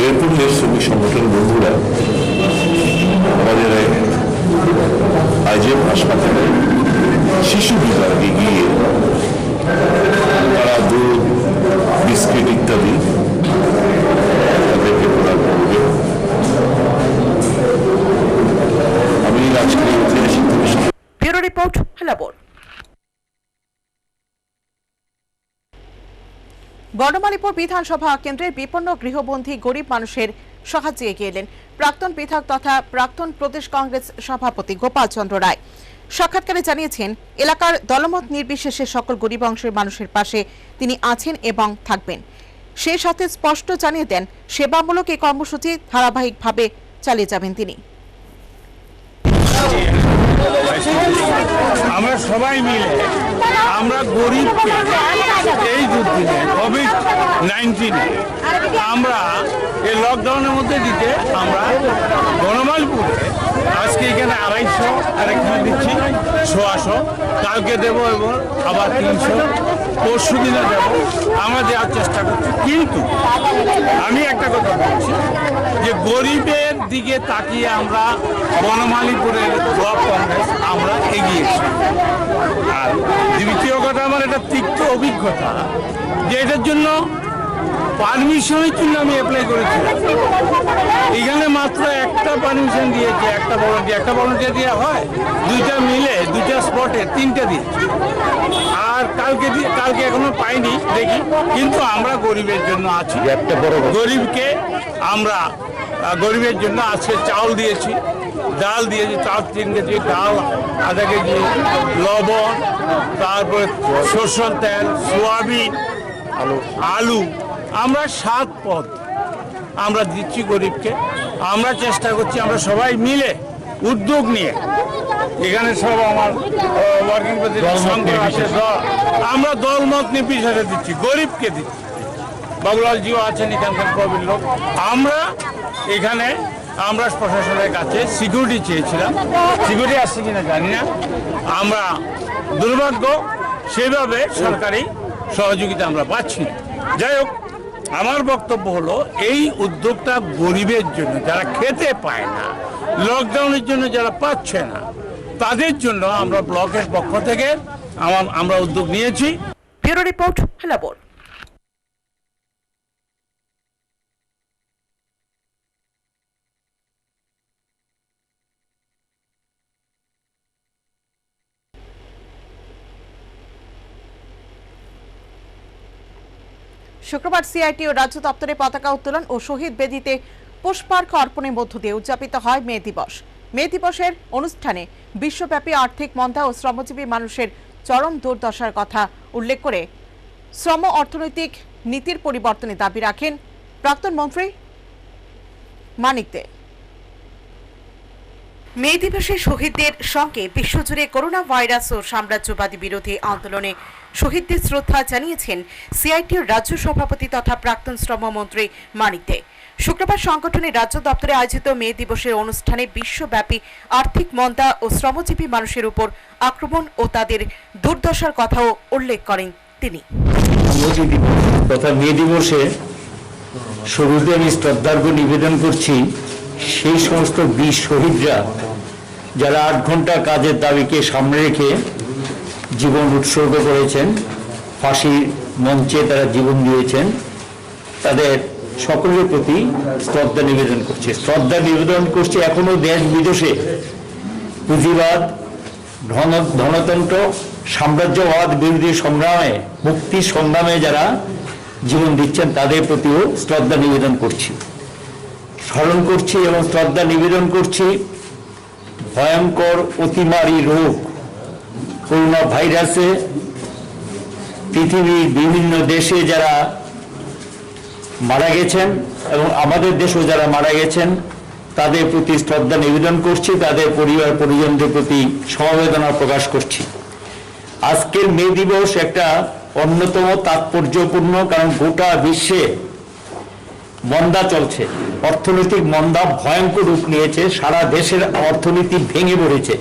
এরপর শ্রমিক সংগঠন বন্ধুরা আমাদের আইজিএম হাসপাতালে শিশু বিভাগে গিয়ে তারা দুধ, বিস্কিট ইত্যাদি তাদেরকে প্রদান করবে। আমি আজকে ঐতিহাসিক ব্যুরো রিপোর্ট, হেলাবোর। বর্ণমালীপুর বিধানসভা কেন্দ্রের বিপন্ন গৃহবন্দী গরিব মানুষের সাহায্যে এগিয়ে এলেন প্রাক্তন বিধায়ক তথা প্রাক্তন প্রদেশ কংগ্রেস সভাপতি গোপাল চন্দ্র রায়। সাক্ষাৎকারে জানিয়েছেন এলাকার দলমত নির্বিশেষে সকল গরিব অংশের মানুষের পাশে তিনি আছেন এবং থাকবেন। সেই সাথে স্পষ্ট জানিয়ে দেন সেবামূলক এই কর্মসূচি ধারাবাহিকভাবে চালিয়ে যাবেন তিনি। আমরা সবাই মিলে আমরা গরিবকে এই দুর্দিনে কোভিড-19 আমরা এই লকডাউনের মধ্যে দিতে আমরা বনমালীপুরে আজকে এখানে 250 আর এখানে দিচ্ছি 100, কালকে দেবো এবং আবার 300, পরশু দিনে দেবো। আমরা দেওয়ার চেষ্টা করছি, কিন্তু আমি একটা কথা বলছি যে গরিবের দিকে তাকিয়ে আমরা বনমালীপুরের ব্লক কংগ্রেস আমরা এগিয়েছি। আর দ্বিতীয় কথা, আমার এটা তিক্ত অভিজ্ঞতা যে এটার জন্য পারমিশনের জন্য আমি অ্যাপ্লাই করেছিলাম। এখানে মাত্র একটা পারমিশন দিয়েছে, একটা ভলান্টিয়ার দেওয়া হয়, দুইটা মিলে 2টা স্পটে 3টে দিয়েছে। আর কালকে এখনো পাইনি, দেখি। কিন্তু আমরা গরিবের জন্য আছি। গরিবকে আমরা গরিবের জন্য আজকে চাউল দিয়েছি, ডাল দিয়েছি, 3 কেজি ডাল, আধা কেজি লবণ, তারপরে সরষের তেল, সোয়াবিন, আলু, আমরা 7 পদ আমরা দিচ্ছি গরিবকে। আমরা চেষ্টা করছি আমরা সবাই মিলে উদ্যোগ নিয়ে, এখানে সব আমার ওয়ার্কিং প্রেসিডেন্ট আছে, আমরা দলমত নির্বিশেষে দিচ্ছি, গরিবকে দিচ্ছি। বাবুলালজিও আছেন এখানকার প্রবীণ লোক। আমরা এখানে আমরা প্রশাসনের কাছে সিকিউরিটি চেয়েছিলাম, সিকিউরিটি আসছে কিনা জানি না। আমরা দুর্ভাগ্য সেভাবে সরকারি সহযোগিতা আমরা পাচ্ছি না। যাই হোক, আমার বক্তব্য হলো এই উদ্যোগটা গরিবের জন্য, যারা খেতে পায় না, লকডাউনের জন্য যারা পাচ্ছে না, তাদের জন্য আমরা ব্লকের পক্ষ থেকে আমরা উদ্যোগ নিয়েছি। ব্যুরো রিপোর্ট, হেলাবোর। শুক্রবার সিআইটি ও রাজ্য দপ্তরে পতাকা উত্তোলন ও শহীদ বেদিতে পুষ্পার্ঘ্য অর্পণের মধ্য দিয়ে উদযাপিত হয় মে দিবস। মে দিবসের অনুষ্ঠানে বিশ্বব্যাপী আর্থিক মন্দা ও শ্রমজীবী মানুষের চরম দুর্দশার কথা উল্লেখ করে শ্রম অর্থনৈতিক নীতির পরিবর্তনের দাবি রাখেন প্রাক্তন মন্ত্রী মানিক দে। মে দিবসে শহীদদের সঙ্গে বিশ্বজুড়ে করোনা ভাইরাস ও সাম্রাজ্যবাদী বিরোধী আন্দোলনে শহীদদের শ্রদ্ধা জানিয়েছেন সিআইটির রাজ্য সভাপতি তথা প্রাক্তন শ্রমমন্ত্রী মানিক দে। শুক্রবার সংগঠনের রাজ্য দপ্তরে আয়োজিত মে দিবসের অনুষ্ঠানে বিশ্বব্যাপী আর্থিক মন্দা ও শ্রমজীবী মানুষের উপর আক্রমণ ও তাদের দুর্দশার কথাও উল্লেখ করেন তিনি। তথা মে দিবসে শুরুতে আমি শ্রদ্ধার্ঘ্য নিবেদন করছি সেই সমস্ত বীর শহীদরা যারা 8 ঘন্টা কাজের দাবিকে সামনে রেখে জীবন উৎসর্গ করেছেন, ফাঁসির মঞ্চে তারা জীবন দিয়েছেন, তাদের সকলের প্রতি শ্রদ্ধা নিবেদন করছে। এখনো দেশ বিদেশে পুঁজিবাদ, ধনতন্ত্র, সাম্রাজ্যবাদ বিরোধী সংগ্রামে, মুক্তি সংগ্রামে যারা জীবন দিচ্ছেন তাদের প্রতিও শ্রদ্ধা নিবেদন করছি, স্মরণ করছি এবং শ্রদ্ধা নিবেদন করছি। ভয়ঙ্কর অতিমারী রোগ করোনা ভাইরাসে পৃথিবীর বিভিন্ন দেশে যারা মারা গেছেন এবং আমাদের দেশেও যারা মারা গেছেন তাদের প্রতি শ্রদ্ধা নিবেদন করছি, তাদের পরিবার পরিজনদের প্রতি সমবেদনা প্রকাশ করছি। আজকের মে দিবস একটা অন্যতম তাৎপর্যপূর্ণ, কারণ গোটা বিশ্বে মন্দা চলছে, অর্থনৈতিক মন্দা ভয়ঙ্কর রূপ নিয়েছে, সারা দেশের অর্থনীতি ভেঙে পড়েছে।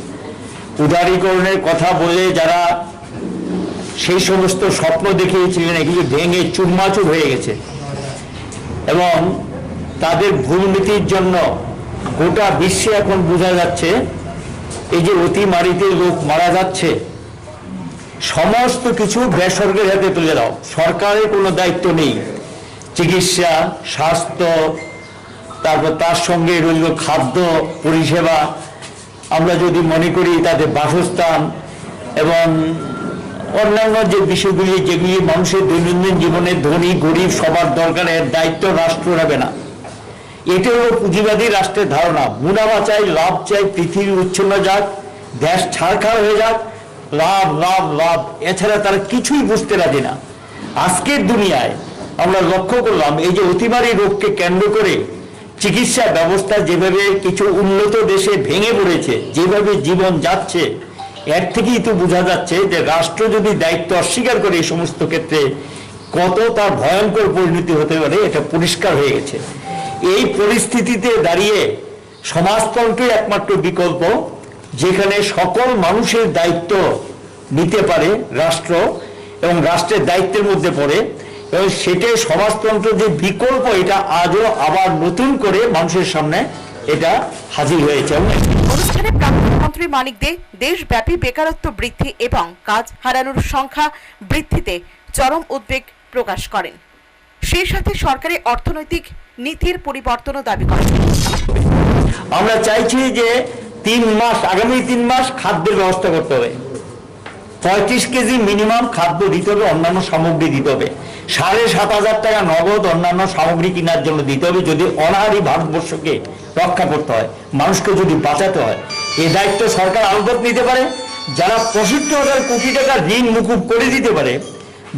উদারীকরণের কথা বলে যারা সেই সমস্ত স্বপ্ন দেখিয়েছিলেন এগুলি ভেঙে চুরমাচুর হয়ে গেছে এবং তাদের ভুলনীতির জন্য গোটা বিশ্বে এখন বোঝা যাচ্ছে এই যে অতিমারিতে লোক মারা যাচ্ছে, সমস্ত কিছু বেসরকারি হাতে তুলে দাও, সরকারের কোনো দায়িত্ব নেই। চিকিৎসা, স্বাস্থ্য, তারপর তার সঙ্গে রইল খাদ্য পরিষেবা, আমরা যদি মনে করি তাদের বাসস্থান এবং অন্যান্য যে বিষয়গুলি যেগুলি মানুষের দৈনন্দিন জীবনে ধনী গরিব সবার দরকারের দায়িত্ব রাষ্ট্র নেবে না। এটা হলো পুঁজিবাদী রাষ্ট্রের ধারণা, মুনাফা চাই, লাভ চাই, পৃথিবী উচ্ছন্ন যাক, দেশ ছাড়খাড় হয়ে যাক, লাভ লাভ লাভ, এছাড়া তারা কিছুই বুঝতে রাজি না। আজকের দুনিয়ায় আমরা লক্ষ্য করলাম এই যে অতিমারী রোগকে কেন্দ্র করে চিকিৎসা ব্যবস্থা যেভাবে কিছু উন্নত দেশে ভেঙে পড়েছে, যেভাবে জীবন যাচ্ছে, এর থেকেই তো বোঝা যাচ্ছে যে রাষ্ট্র যদি দায়িত্ব অস্বীকার করে এই সমস্ত ক্ষেত্রে কত তার ভয়ঙ্কর পরিণতি হতে পারে, এটা পরিষ্কার হয়ে গেছে। এই পরিস্থিতিতে দাঁড়িয়ে সমাজতন্ত্রের একমাত্র বিকল্প, যেখানে সকল মানুষের দায়িত্ব নিতে পারে রাষ্ট্র এবং রাষ্ট্রের দায়িত্বের মধ্যে পড়ে, এবং সেটাই সমাজতন্ত্র যে বিকল্প, এটা আজও আবার নতুন করে মানুষের সামনে এটা হাজির হয়েছে। অনুষ্ঠানে প্রাক্তন মন্ত্রী মানিক দে দেশব্যাপী বেকারত্ব বৃদ্ধি এবং কাজ হারানোর সংখ্যা বৃদ্ধিতে চরম উদ্বেগ প্রকাশ করেন। সেই সাথে সরকারের অর্থনৈতিক নীতির পরিবর্তনও দাবি করেন। আমরা চাইছি যে 3 মাস, আগামী 3 মাস খাদ্যের ব্যবস্থা করতে হবে, 35 কেজি মিনিমাম খাদ্য দিতে হবে, অন্যান্য সামগ্রী দিতে হবে, 7,500 টাকা নগদ অন্যান্য সামগ্রী কেনার জন্য দিতে হবে, যদি অনাহারী ভারতবর্ষকে রক্ষা করতে হয়, মানুষকে যদি বাঁচাতে হয়। এই দায়িত্ব সরকার আলবত নিতে পারে। যারা 65,000 কোটি টাকা ঋণ মুকুব করে দিতে পারে,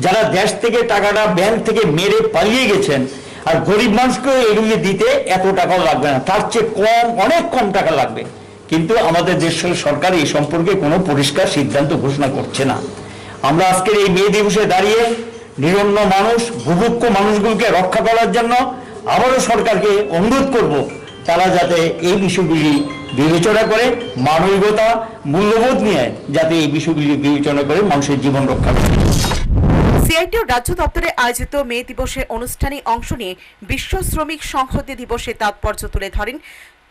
যারা দেশ থেকে টাকাটা ব্যাংক থেকে মেরে পালিয়ে গেছেন, আর গরিব মানুষকে এগুলি দিতে এত টাকাও লাগবে না, তার চেয়ে কম, অনেক কম টাকা লাগবে। কিন্তু আমাদের দেশের সরকার এই সম্পর্কে কোনো পরিষ্কার সিদ্ধান্ত ঘোষণা করছে না। আমরা আজকের এই মে দিবসে দাঁড়িয়ে নিরন্ন মানুষ, ভুভুক্ষ মানুষগুলোকে রক্ষা করার জন্য আবারও সরকারকে অনুরোধ করব, তারা যাতে এই বিষয়গুলি বিবেচনা করে, মানবিকতা মূল্যবোধ নিয়ে যাতে এই বিষয়গুলি বিবেচনা করে মানুষের জীবন রক্ষা করে। সিআইটিউ রাজ্য দপ্তরে আয়োজিত মে দিবসে অনুষ্ঠানে অংশ নিয়ে বিশ্ব শ্রমিক সংহতি দিবসে তাৎপর্য তুলে ধরেন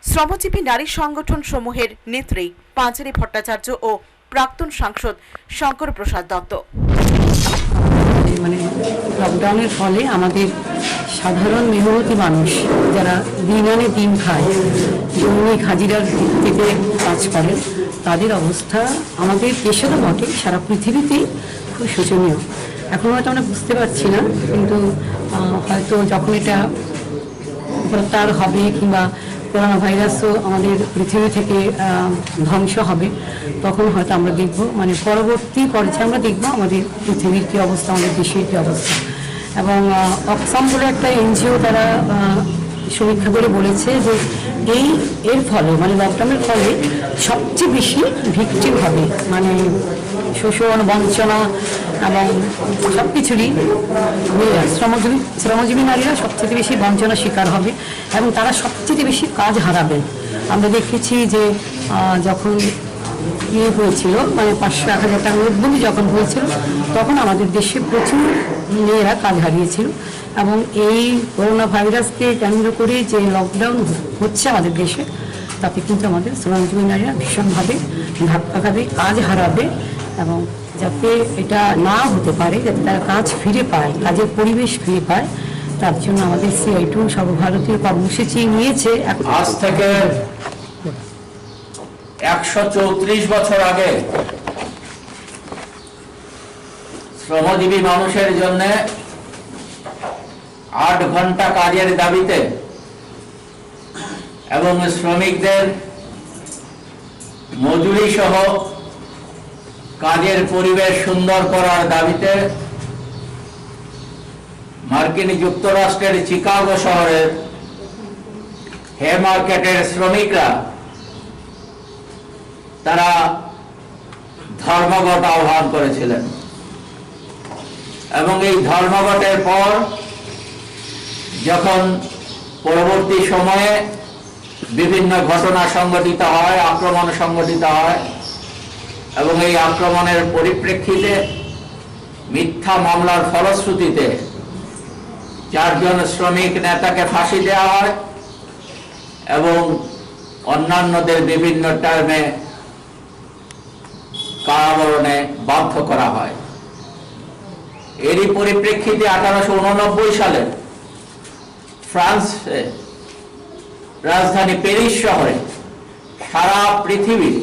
শ্রমজীবী নারী সংগঠন সমূহের নেত্রী পাঞ্চালী ভট্টাচার্য ও প্রাক্তন সাংসদ শঙ্কর প্রসাদ দত্ত। মানে লকডাউনের ফলে আমাদের সাধারণ মেহনতি মানুষ যারা দিন আনে দিন খায়, দৈনিক হাজিরার ভিত্তিতে কাজ করে, তাদের অবস্থা আমাদের দেশেরও বটে, সারা পৃথিবীতেই খুব শোচনীয়। এখন হয়তো আমরা বুঝতে পারছি না, কিন্তু হয়তো যখন এটা প্রত্যাহার হবে কিংবা করোনা ভাইরাসও আমাদের পৃথিবী থেকে ধ্বংস হবে, তখন হয়তো আমরা দেখব, মানে পরবর্তী পর্যায়ে আমরা দেখব আমাদের পৃথিবীর কী অবস্থা, আমাদের দেশের কী অবস্থা। এবং অক্সফাম বলে একটা এনজিও তারা সমীক্ষা করে বলেছে যে এর ফলে মানে লকডাউনের ফলে সবচেয়ে বেশি ভিকটিম হবে, মানে শোষণ, বঞ্চনা এবং সব কিছুরই শ্রমজীবী নারীরা সবচেয়ে বেশি বঞ্চনার শিকার হবে এবং তারা সবচেয়ে বেশি কাজ হারাবেন। আমরা দেখেছি যে যখন হয়েছিল মানে 500-1000 টাকা নোটবন্দি যখন হয়েছিল, তখন আমাদের দেশে প্রচুর মেয়েরা কাজ হারিয়েছিল। এবং এই করোনা ভাইরাসকে কেন্দ্র করে যে লকডাউন হচ্ছে আমাদের দেশে, তাতে কিন্তু আমাদের শ্রমজীবী নারীরা ভীষণভাবে ধাক্কা খাবে, কাজ হারাবে। এবং যাতে এটা না হতে পারে, যাতে তারা কাজ ফিরে পায়, কাজের পরিবেশ ফিরে পায়, তার জন্য আমাদের সিআইটিউ সর্বভারতীয় কর্মসূচি নিয়েছে। আজ থেকে 134 বছর আগে শ্রমজীবী মানুষের জন্য 8 ঘন্টা কাজের দাবিতে এবং শ্রমিকদের মজুরি সহ কাজের পরিবেশ সুন্দর করার দাবিতে মার্কিন যুক্তরাষ্ট্রের চিকাগো শহরের হে মার্কেটের শ্রমিকরা তারা ধর্মঘট আহ্বান করেছিলেন এবং এই ধর্মঘটের পর যখন পরবর্তী সময়ে বিভিন্ন ঘটনা সংঘটিত হয়, আক্রমণ সংঘটিত হয় এবং এই আক্রমণের পরিপ্রেক্ষিতে মিথ্যা মামলার ফলশ্রুতিতে 4 জন শ্রমিক নেতাকে ফাঁসি দেওয়া হয় এবং অন্যান্যদের বিভিন্ন টার্মে কারাবরণে বাধ্য করা হয়। এরই পরিপ্রেক্ষিতে 1889 সালে ফ্রান্সে রাজধানী প্যারিস শহরে সারা পৃথিবীর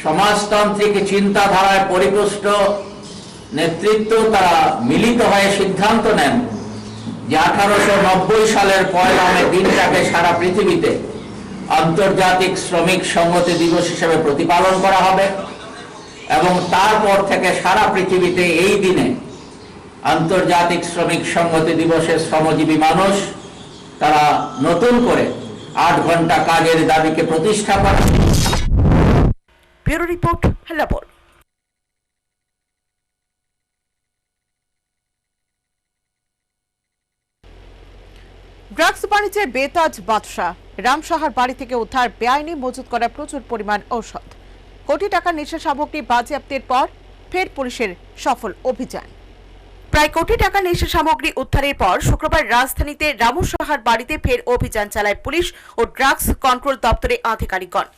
সমাজতান্ত্রিক চিন্তাধারায় পরিপুষ্ট নেতৃত্ব তারা মিলিত হয়ে সিদ্ধান্ত নেন যে 1890 সালের 1 মে দিনটাকে সারা পৃথিবীতে আন্তর্জাতিক শ্রমিক সংহতি দিবস হিসেবে প্রতিপালন করা হবে এবং তারপর থেকে সারা পৃথিবীতে এই দিনে আন্তর্জাতিক শ্রমিক সংহতি দিবসে শ্রমজীবী মানুষ তারা নতুন করে 8 ঘন্টা কাজের দাবিকে প্রতিষ্ঠা করে। Bureau report, হেলাবর। ড্রাগস বাণিজ্যের বেতাজ বাদশাহ রামসাহার বাড়ি থেকে উদ্ধার বেআইনি মজুত করা প্রচুর পরিমাণ ঔষধ। কোটি টাকার নেশা সামগ্রী বাজেয়াপ্তের পর ফের পুলিশের সফল অভিযান। প্রায় কোটি টাকা নেশা সামগ্রী উদ্ধারের পর শুক্রবার রাজধানীতে রামু সাহার বাড়িতে ফের অভিযান চালায় পুলিশ ও ড্রাগস কন্ট্রোল দপ্তরের আধিকারিকগণ।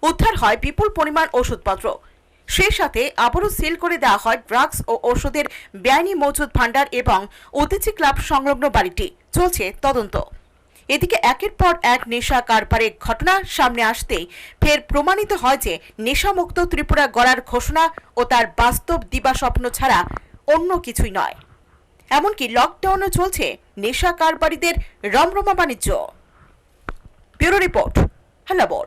উদ্ধার হয় বিপুল পরিমাণ ওষুধপত্র, সেই সাথে আবারও সিল করে দেওয়া হয় ড্রাগস ও ওষুধের বেআইনি মজুদ ভান্ডার এবং উদীচী ক্লাব সংলগ্ন বাড়িটি। চলছে তদন্ত। এদিকে একের পর এক নেশা কারবারের ঘটনা সামনে আসতেই ফের প্রমাণিত হয় যে নেশামুক্ত ত্রিপুরা গড়ার ঘোষণা ও তার বাস্তব দিবাস্বপ্ন ছাড়া অন্য কিছুই নয়। এমনকি লকডাউনও চলছে নেশা কারবারিদের রমরমা বাণিজ্য। Bureau report, হেলাবর।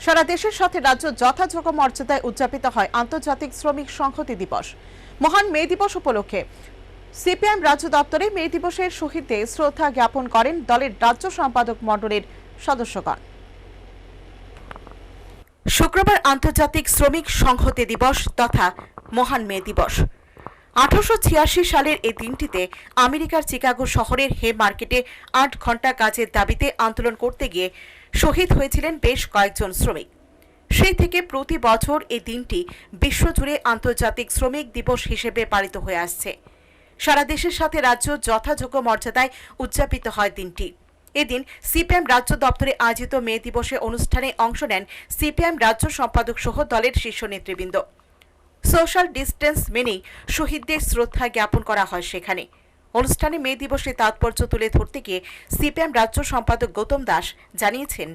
সারা দেশের সাথে রাজ্য যথাযোগ্য মর্যাদায় উদযাপিত হয় আন্তর্জাতিক শ্রমিক সংহতি দিবস। মহান মে দিবস উপলক্ষে সিপিএম রাজ্য দপ্তরে মে দিবসের শহীদদের শ্রদ্ধা জ্ঞাপন করেন দলের রাজ্য সম্পাদক মণ্ডলীর সদস্যগণ। শুক্রবার আন্তর্জাতিক শ্রমিক সংহতি দিবস তথা মহান মে দিবস। 1886 সালের এই দিনটিতে আমেরিকার চিকাগো শহরের হে মার্কেটে 8 ঘন্টা কাজের দাবিতে আন্দোলন করতে গিয়ে শহীদ হয়েছিলেন বেশ কয়েকজন শ্রমিক। সেই থেকে প্রতি বছর এই দিনটি বিশ্বজুড়ে আন্তর্জাতিক শ্রমিক দিবস হিসেবে পালিত হয়ে আসছে। সারা দেশের সাথে রাজ্য যথাযোগ্য মর্যাদায় উদযাপিত হয় দিনটি। এদিন সিপিএম রাজ্য দপ্তরে আয়োজিত মে দিবসে অনুষ্ঠানে অংশ নেন সিপিএম রাজ্য সম্পাদক সহ দলের শীর্ষ নেতৃবৃন্দ। সোশ্যাল ডিস্টেন্স মেনেই শহীদদের শ্রদ্ধা জ্ঞাপন করা হয় সেখানে। অনুষ্ঠানে মে দিবসে তাৎপর্য তুলে ধরতে গিয়ে সিপিএম রাজ্য সম্পাদক গৌতম দাস জানিয়েছেন,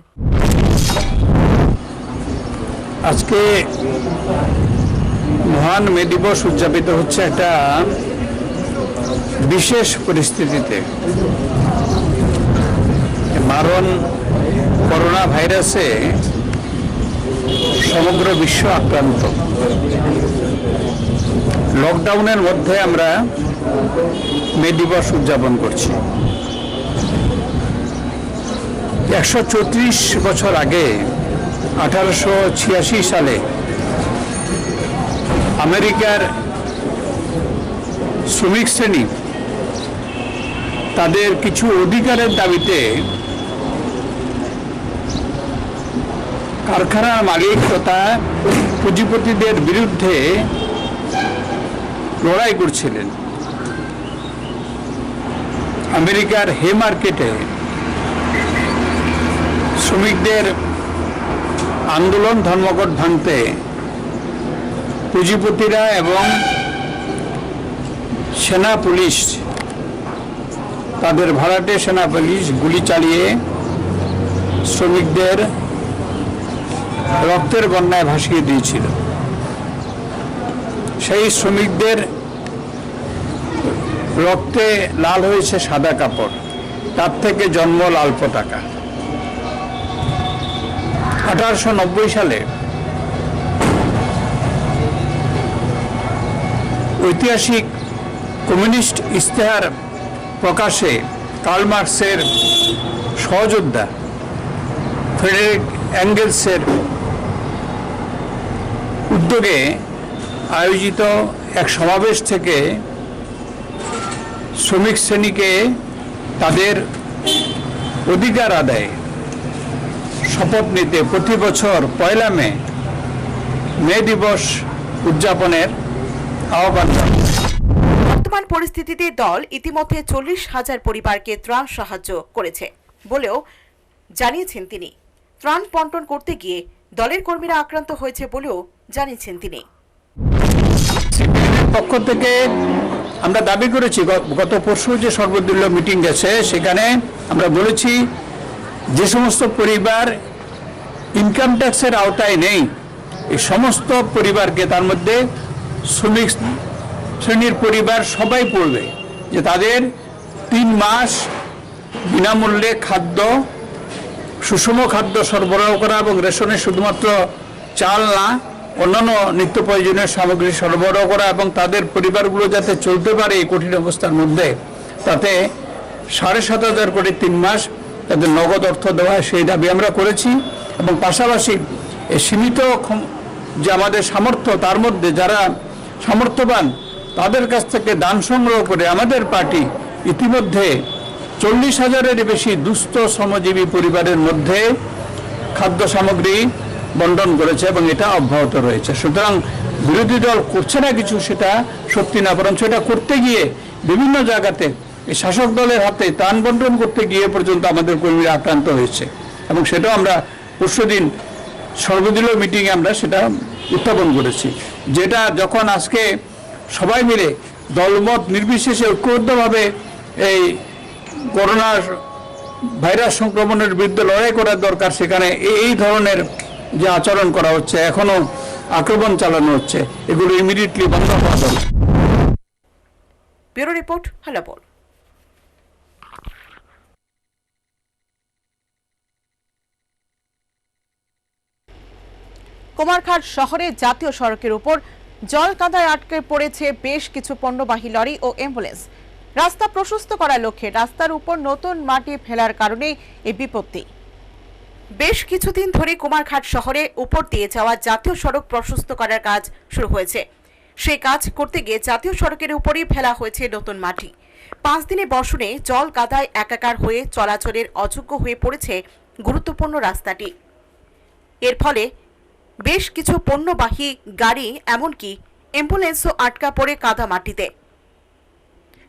আজকে মহান মে দিবস উদযাপিত হচ্ছে একটা বিশেষ পরিস্থিতিতে। মারণ করোনা ভাইরাসে সমগ্র বিশ্ব আক্রান্ত। লকডাউনের মধ্যে আমরা মে দিবস উদযাপন করছি। 134 বছর আগে 1886 সালে আমেরিকার শ্রমিক শ্রেণী তাদের কিছু অধিকারের দাবিতে কারখানার মালিক তথা পুঁজিপতিদের বিরুদ্ধে লড়াই করছিলেন। আমেরিকার হে মার্কেটে শ্রমিকদের আন্দোলন ধর্মঘট ভাঙতে পুঁজিপতিরা এবং সেনা পুলিশ, তাদের ভাড়াটে সেনা পুলিশ গুলি চালিয়ে শ্রমিকদের রক্তের বন্যায় ভাসিয়ে দিয়েছিল। সেই শ্রমিকদের রক্তে লাল হয়েছে সাদা কাপড়, তার থেকে জন্ম লাল পতাকা। 1890 সালে ঐতিহাসিক কমিউনিস্ট ইশতেহার প্রকাশে কার্ল মার্কসের সহযোদ্ধা ফ্রেডরিক অ্যাঙ্গেলসের উদ্যোগে আয়োজিত এক সমাবেশ থেকে শ্রমিক শ্রেণীকে তাদের অধিকার আদায়ে শপথ নিতে প্রতি বছর 1 মে দিবস উদযাপনের আহ্বান জানায়। বর্তমান পরিস্থিতিতে দল ইতিমধ্যে 40,000 পরিবারকে ত্রাণ সাহায্য করেছে বলেও জানিয়েছেন তিনি। ত্রাণ বন্টন করতে গিয়ে দলের কর্মীরা আক্রান্ত হয়েছে বলেও জানিয়েছেন তিনি। পক্ষ থেকে আমরা দাবি করেছি, গত পরশু যে সর্বদলীয় মিটিং গেছে সেখানে আমরা বলেছি যে সমস্ত পরিবার ইনকাম ট্যাক্সের আওতায় নেই এই সমস্ত পরিবারকে, তার মধ্যে শ্রমিক শ্রেণীর পরিবার সবাই পড়বে, যে তাদের 3 মাস বিনামূল্যে খাদ্য, সুষম খাদ্য সরবরাহ করা এবং রেশনে শুধুমাত্র চাল না অন্যান্য নিত্য প্রয়োজনীয় সামগ্রী সরবরাহ করা এবং তাদের পরিবারগুলো যাতে চলতে পারে এই কঠিন অবস্থার মধ্যে, তাতে 7,500 কোটি 3 মাস তাদের নগদ অর্থ দেওয়া, সেই দাবি আমরা করেছি। এবং পাশাপাশি এই সীমিত যে আমাদের সামর্থ্য, তার মধ্যে যারা সামর্থ্যবান তাদের কাছ থেকে দান সংগ্রহ করে আমাদের পার্টি ইতিমধ্যে 40,000-এর বেশি দুস্থ শ্রমজীবী পরিবারের মধ্যে খাদ্য সামগ্রী বন্টন করেছে এবং এটা অব্যাহত রয়েছে। সুতরাং বিরোধী দল করছে না কিছু, সেটা সত্যি না, বরঞ্চ এটা করতে গিয়ে বিভিন্ন জায়গাতে এই শাসক দলের হাতে ত্রাণ বন্টন করতে গিয়ে পর্যন্ত আমাদের কর্মীরা আক্রান্ত হয়েছে এবং সেটাও আমরা পরশুদিন সর্বদলীয় মিটিংয়ে আমরা সেটা উত্থাপন করেছি। যেটা যখন আজকে সবাই মিলে দলমত নির্বিশেষে ঐক্যবদ্ধভাবে এই করোনা ভাইরাস সংক্রমণের বিরুদ্ধে লড়াই করার দরকার, সেখানে এই ধরনের যে আচরণ করা হচ্ছে, এখনো আক্রমণ চালানো হচ্ছে, এগুলো ইমিডিয়েটলি বন্ধ করা দরকার। Bureau report, হালাপোল। কুমারঘাট শহরে জাতীয় সড়কের উপর জল কাদায় আটকে পড়েছে বেশ কিছু পণ্যবাহী লরি ও অ্যাম্বুলেন্স। রাস্তা প্রশস্ত করার লক্ষ্যে রাস্তার উপর নতুন মাটি ফেলার কারণে এই বিপত্তি। বেশ কিছুদিন ধরে কুমারঘাট শহরে উপর দিয়ে যাওয়া জাতীয় সড়ক প্রশস্ত করার কাজ শুরু হয়েছে। সেই কাজ করতে গিয়ে জাতীয় সড়কের উপরই ফেলা হয়েছে নতুন মাটি। 5 দিনে বর্ষণে জল কাদায় একাকার হয়ে চলাচলের অযোগ্য হয়ে পড়েছে গুরুত্বপূর্ণ রাস্তাটি। এর ফলে বেশ কিছু পণ্যবাহী গাড়ি এমনকি অ্যাম্বুলেন্সও আটকা পড়ে কাদা মাটিতে।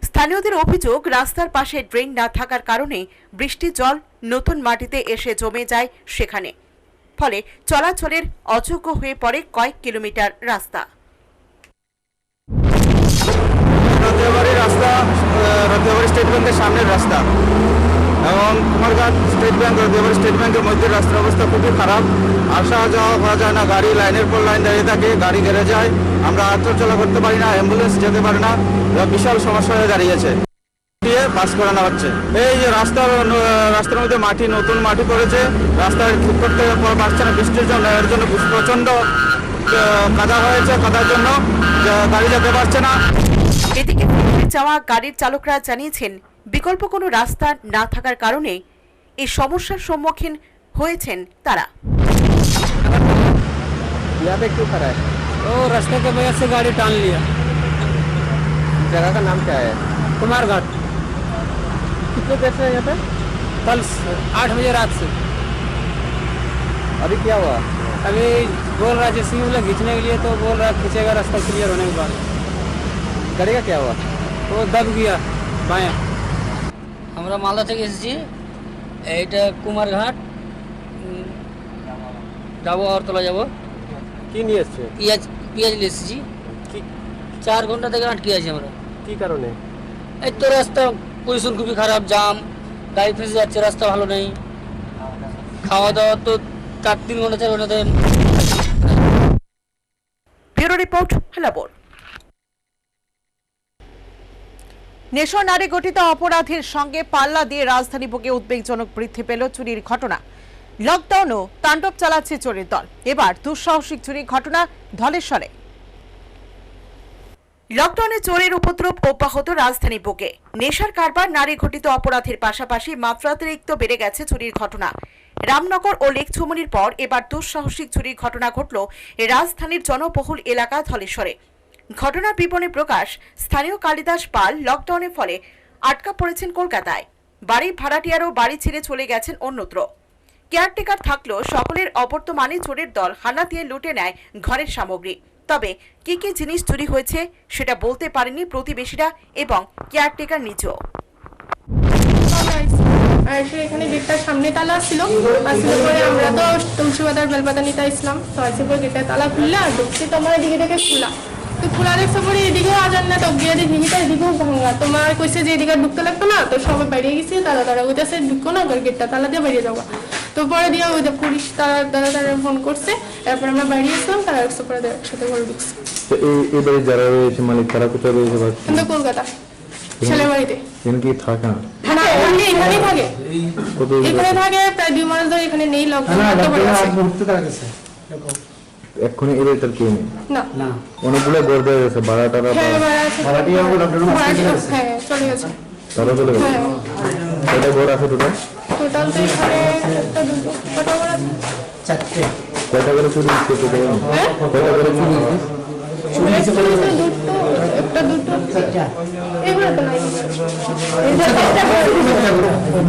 স্থানীয়দের অভিযোগ, রাস্তার পাশে ড্রেন না থাকার কারণে বৃষ্টির জল নতুন মাটিতে এসে জমে যায় সেখানে, ফলে চলাচলের অযোগ্য হয়ে পড়ে কয়েক কিলোমিটার রাস্তা। রতিয়াবাড়ি স্টেট ব্যাংকের সামনের রাস্তা এবং কুমারঘাট স্টেট ব্যাংক রতিয়াবাড়ি স্টেট ব্যাংকের মধ্যে রাস্তার অবস্থা খুবই খারাপ। আসা যাওয়া করা যায় না, গাড়ি লাইনের পর লাইন দাঁড়িয়ে থাকে, গাড়ি ঘেরে যায়, আমরা চলা করতে পারি না, অ্যাম্বুলেন্স যেতে পারে না, বিশাল সমস্যা হয়ে দাঁড়িয়েছে। দিয়ে পাস করানো হচ্ছে। এই যে রাস্তার মধ্যে নতুন মাটি পড়েছে, রাস্তায় ঠিক করতে পারছে না বৃষ্টির জন্য, এর জন্য প্রচণ্ড কাদা হয়েছে, কাদার জন্য গাড়ি যেতে পারছে না। এদিকে যাওয়া গাড়ির চালকরা জানিয়েছেন, বিকল্প কোনো রাস্তা না থাকার কারণে এই সমস্যার সম্মুখীন হয়েছেন তারা। क्यों खड़ा है? वो रास्ते के वजह से गाड़ी टान लिया। जगह का नाम क्या है? कुमारघाट। कितने देर से यहाँ पे? कल 8 बजे रात से। अभी क्या हुआ? अभी बोल रहा जैसे ही खींचने के लिए, तो बोल रहा खींचेगा रास्ता क्लियर होने के बाद। गाड़ी का क्या हुआ? वो दब गया बाया। আমরা মালদা থেকে এসেছি, এইটা কুমারঘাট যাবো, আগরতলা যাবো। কি নিয়ে এসছে? পেঁয়াজ নিয়ে এসেছি। 4 ঘন্টা থেকে আটকে আছি আমরা। কি কারণে? এই তো রাস্তা পজিশন খুবই খারাপ, জাম, গাড়ি ফেসে যাচ্ছে, রাস্তা ভালো নেই, খাওয়া দাওয়া তো 3 ঘন্টা 4 ঘন্টা। ব্যুরো রিপোর্ট, হেলাবোর। নেশা নারী গঠিত অপরাধের সঙ্গে পাল্লা দিয়ে রাজধানী বুকে উদ্বেগজনক বৃদ্ধি পেল চুরির ঘটনা। লকডাউনও তাণ্ডব চালাচ্ছে চোরের দল। এবার দুঃসাহসিক চুরির ঘটনা ধলেশ্বরে। লকডাউনে চোরের উপদ্রব অব্যাহত রাজধানী বুকে। নেশার কারবার, নারী ঘটিত অপরাধের পাশাপাশি মাত্রাতিরিক্ত বেড়ে গেছে চুরির ঘটনা। রামনগর ও লেকচুমনির পর এবার দুঃসাহসিক চুরির ঘটনা ঘটল রাজধানীর জনবহুল এলাকা ধলেশ্বরে। ঘটনার বিবরণে প্রকাশ, স্থানীয় কালিদাস পাল লকডাউনের ফলে আটকা পড়েছেন কলকাতায়। বাড়ির ভাড়াটিয়ারও বাড়ি ছেড়ে চলে গেছেন অন্যত্র। কেয়ারটেকার থাকলেও সকলের অবর্তমানে চোরের দল হানা দিয়ে লুটে নেয় ঘরের সামগ্রী। তবে কি কি জিনিস চুরি হয়েছে সেটা বলতে পারেনি প্রতিবেশীরা এবং কেয়ারটেকার নিজেও। এখানে গেটটার সামনে তালা ছিল, আসলে পরে আমরা তো তুলসীবাজার বেলপাতা নিতে আসলাম, তো আসলে পরে গেটের তালা খুললা ঢুকছি, তোমার এদিকে থেকে খোলা, তো খোলা দেখতে পরে এদিকেও আজান না, তো গিয়ে দেখি এদিকেও ভাঙা। তোমার কইছে যে এদিকে ঢুকতে লাগতো না, তো সবাই বেরিয়ে গেছে, তারা ওইটাছে ঢুকো না, গেটটা তালা দিয়ে বেরিয়ে যাওয়া। তো পরে দিয়ে ওই পুলিশ তারা ফোন করছে, এরপর আমরা বেরিয়ে আসলাম, তারা পরে একসাথে করে ঢুকছে। এই বাড়ির যারা রয়েছে মালিক, তারা কোথায় রয়েছে? কিন্তু কলকাতা ছেলে বাড়িতে। কি থাকে না? না, এখানেই থাকে, এখানে থাকে প্রায় 2 মাস ধরে, এখানে নেই। এক্ষুনি এই বাড়িটার কেউ নেই? না, অনেকগুলো ঘর বেড়ে গেছে, ভাড়া টাড়া হ্যাঁ চলে গেছে। তারা চলে গেছে? কয়টা ঘর আছে টোটাল? টোটাল তো এখানে একটা দুটো কত ঘর আছে? 4টে। কয়টা করে চুরি হচ্ছে? কয়টা করে চুরি হচ্ছে?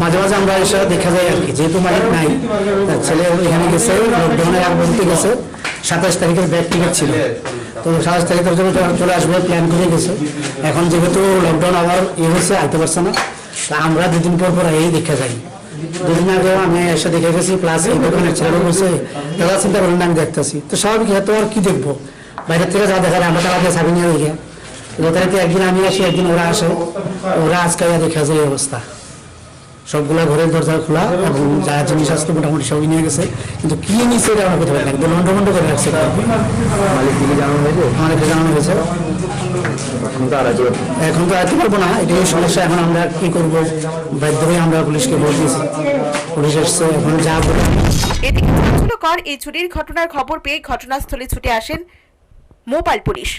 মাঝে মাঝে আমরা এসে দেখা যায় আর কি, যেহেতু মালিক নাই, ছেলে এখানে গেছে, লকডাউনের আগ বলতে গেছে, 27 তারিখের ব্যাগ টিকিট ছিল, তো 27 তারিখের জন্য চলে আসবে প্ল্যান করে গেছে। এখন যেহেতু লকডাউন আবার হয়েছে, আইতে পারছে না, তা আমরা 2 দিন পর এই দেখা যাই। 2 দিন আগে আমি এসে দেখে গেছি, প্লাস এই দোকানের ছেলেরা বলছে দাদা চিন্তা করেন আমি দেখতেছি, তো স্বাভাবিক তো আর কি দেখবো, বাইরের থেকে যা দেখা যায় আমরা তারা ছাবি নিয়ে দেখে। যথারীতি একদিন আমি আসি, একদিন ওরা আসে, ওরা আজকে দেখা যায় এই অবস্থা, সবগুলা ঘরের দরজা খোলা এবং যা জিনিস আসতো মোটামুটি সবই নিয়ে গেছে, কিন্তু কি নিচ্ছে এটা আমরা কোথাও একদম লন্ডমন্ড করে রাখছে। মালিককে জানানো হয়েছে? আমাদেরকে জানানো হয়েছে। এখন তো আইতে পারবো না, এটাই সমস্যা। এখন আমরা কি করবো, বাধ্য হয়ে আমরা পুলিশকে বলে দিয়েছি, পুলিশ এসছে, এখন যা বলে। এদিকে চাঞ্চল্যকর এই চুরির ঘটনার খবর পেয়ে ঘটনাস্থলে ছুটে আসেন মোবাইল পুলিশ।